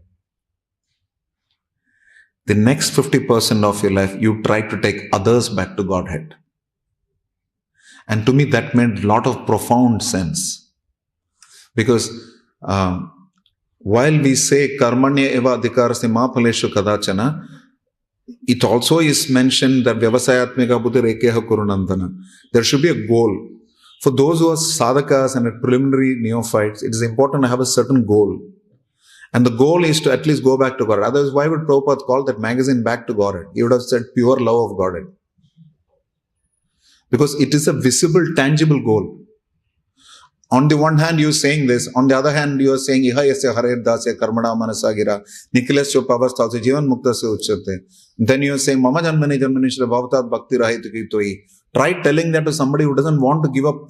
The next 50% of your life, you try to take others back to Godhead. And to me, that made a lot of profound sense. Because while we say karmanya eva adhikarasya ma phaleshu kadachana, it also is mentioned that vyavasayatmika buddhi rekeha kurunandana. There should be a goal. For those who are sadhakas and preliminary neophytes, it is important to have a certain goal. And the goal is to at least go back to God. Otherwise, why would Prabhupada call that magazine Back to Godhead? He would have said pure love of Godhead. Because it is a visible, tangible goal. On the one hand, you are saying this. On the other hand, you are saying, Iha yasya harer dasya karmana manasagira nikilas cho pavastha jivan mukta se uchyate. Then you are saying, Mama janmani shra bhavatat bhakti rahiti toi. Try telling that to somebody who doesn't want to give up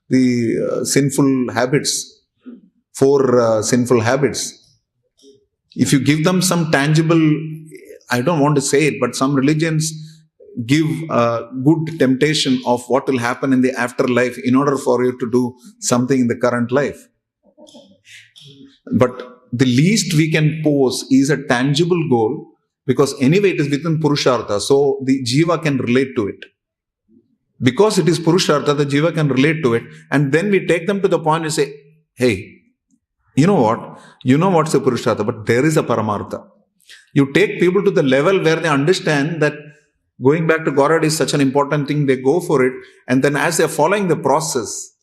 the sinful habits, sinful habits. If you give them some tangible, I don't want to say it, but some religions give a good temptation of what will happen in the afterlife in order for you to do something in the current life. But the least we can pose is a tangible goal, because anyway it is within Purushartha, so the Jiva can relate to it. Because it is Purushartha, the Jiva can relate to it, and then we take them to the point and say, hey, you know what? You know what's a Purushartha, but there is a Paramartha. You take people to the level where they understand that going back to Godhead is such an important thing, they go for it, and then as they are following the process,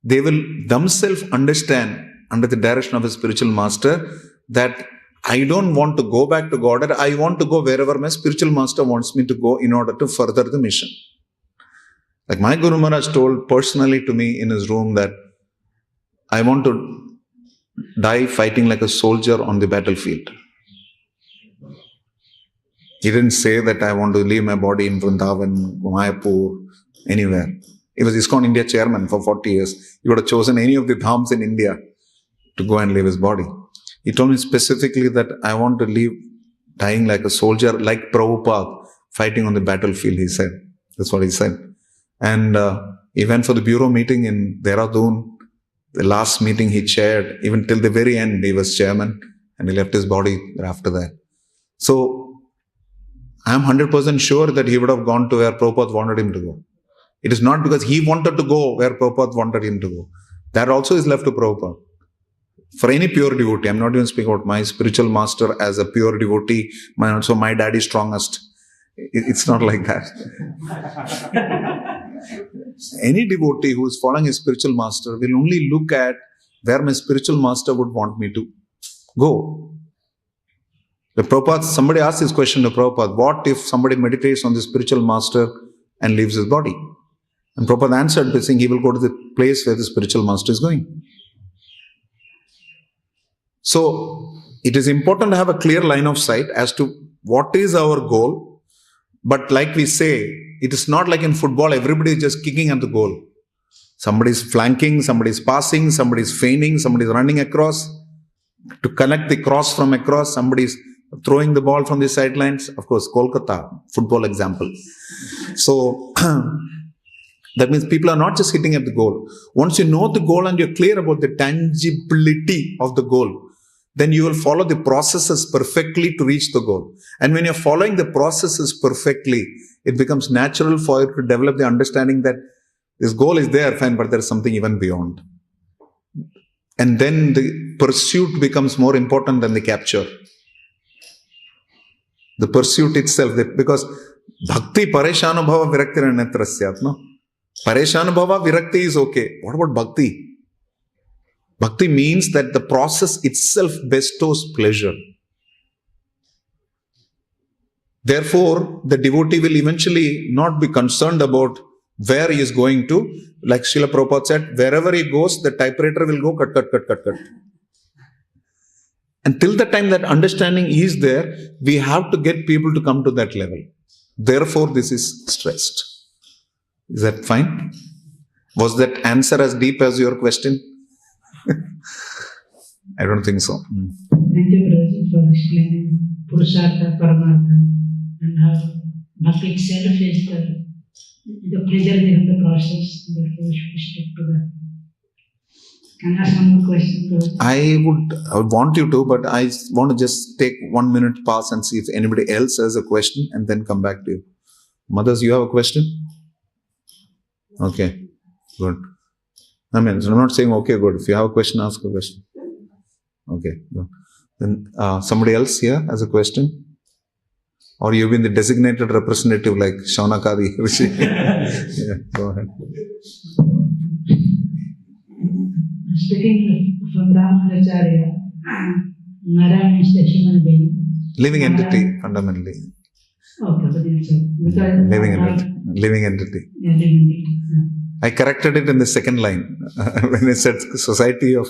they will themselves understand under the direction of a spiritual master that I don't want to go back to Godhead, I want to go wherever my spiritual master wants me to go in order to further the mission. Like my Guru Maharaj told personally to me in his room that I want to die fighting like a soldier on the battlefield. He didn't say that I want to leave my body in Vrindavan, Mayapur, anywhere. He was ISKCON India chairman for 40 years. He would have chosen any of the dhams in India to go and leave his body. He told me specifically that I want to leave dying like a soldier, like Prabhupada, fighting on the battlefield, he said. That's what he said. And he went for the bureau meeting in Dehradun. The last meeting he chaired, even till the very end, he was chairman, and he left his body after that. So, I am 100% sure that he would have gone to where Prabhupada wanted him to go. It is not because he wanted to go where Prabhupada wanted him to go. That also is left to Prabhupada. For any pure devotee, I am not even speaking about my spiritual master as a pure devotee, so my daddy strongest. It's not like that. Any devotee who is following his spiritual master will only look at where my spiritual master would want me to go. The Prabhupada, somebody asked this question to Prabhupada, what if somebody meditates on the spiritual master and leaves his body? And Prabhupada answered by saying he will go to the place where the spiritual master is going. So it is important to have a clear line of sight as to what is our goal. But like we say, it is not like in football, everybody is just kicking at the goal. Somebody is flanking, somebody is passing, somebody is feigning, somebody is running across to connect the cross from across, somebody is throwing the ball from the sidelines. Of course, Kolkata, football example. So that means people are not just hitting at the goal. Once you know the goal and you're clear about the tangibility of the goal, then you will follow the processes perfectly to reach the goal. And when you're following the processes perfectly, it becomes natural for you to develop the understanding that this goal is there, fine, but there's something even beyond. And then the pursuit becomes more important than the capture. The pursuit itself, because bhakti pareshanubhava virakti netrasyat, no? Pareshanubhava virakti is okay. What about bhakti? Bhakti means that the process itself bestows pleasure. Therefore, the devotee will eventually not be concerned about where he is going to. Like Srila Prabhupada said, wherever he goes, the typewriter will go cut, cut, cut, cut, cut. Until the time that understanding is there, we have to get people to come to that level. Therefore, this is stressed. Is that fine? Was that answer as deep as your question? I don't think so. Thank you, Prabhuji, for explaining Purushartha, Paramartha, and how Bhakti itself is the pleasure behind the process. Therefore, we should stick to that. Can I ask one more question, Prabhuji? I would want you to, but I want to just take 1 minute pause and see if anybody else has a question and then come back to you. Mothers, you have a question? Okay, good. I mean, I'm not saying okay, good. If you have a question, ask a question. Okay, good. Then somebody else here has a question? Or you've been the designated representative like Shaunakadi, Rishi? Yeah, go ahead. Speaking from Ramanujacharya, Nara means the human being. Living entity, fundamentally. Okay, but because Living entity. Yeah, living entity. I corrected it in the second line when I said society of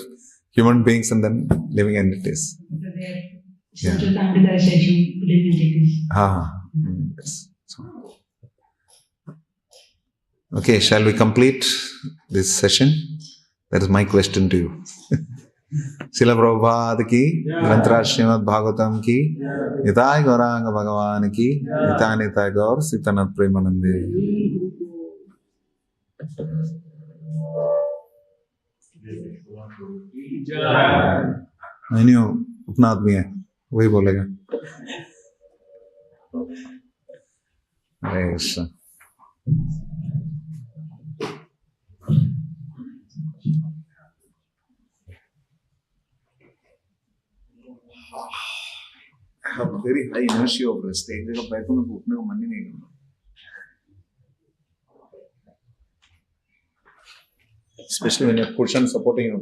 human beings and then living entities. Because they are central standardization living entities. Yes. Okay, shall we complete this session? That is my question to you. Srila Prabhupada ki, Granthra Srimad Bhagavatam ki, Nitai Gauranga Bhagavan ki, Nitai Gaur Sitanath Premanande. I knew अपना आदमी है वही बोलेगा हरे Krishna I have very high inertia of rest. एक जगह बैठूं तो उठने को मन ही नहीं करता. Especially when you're cushion supporting you.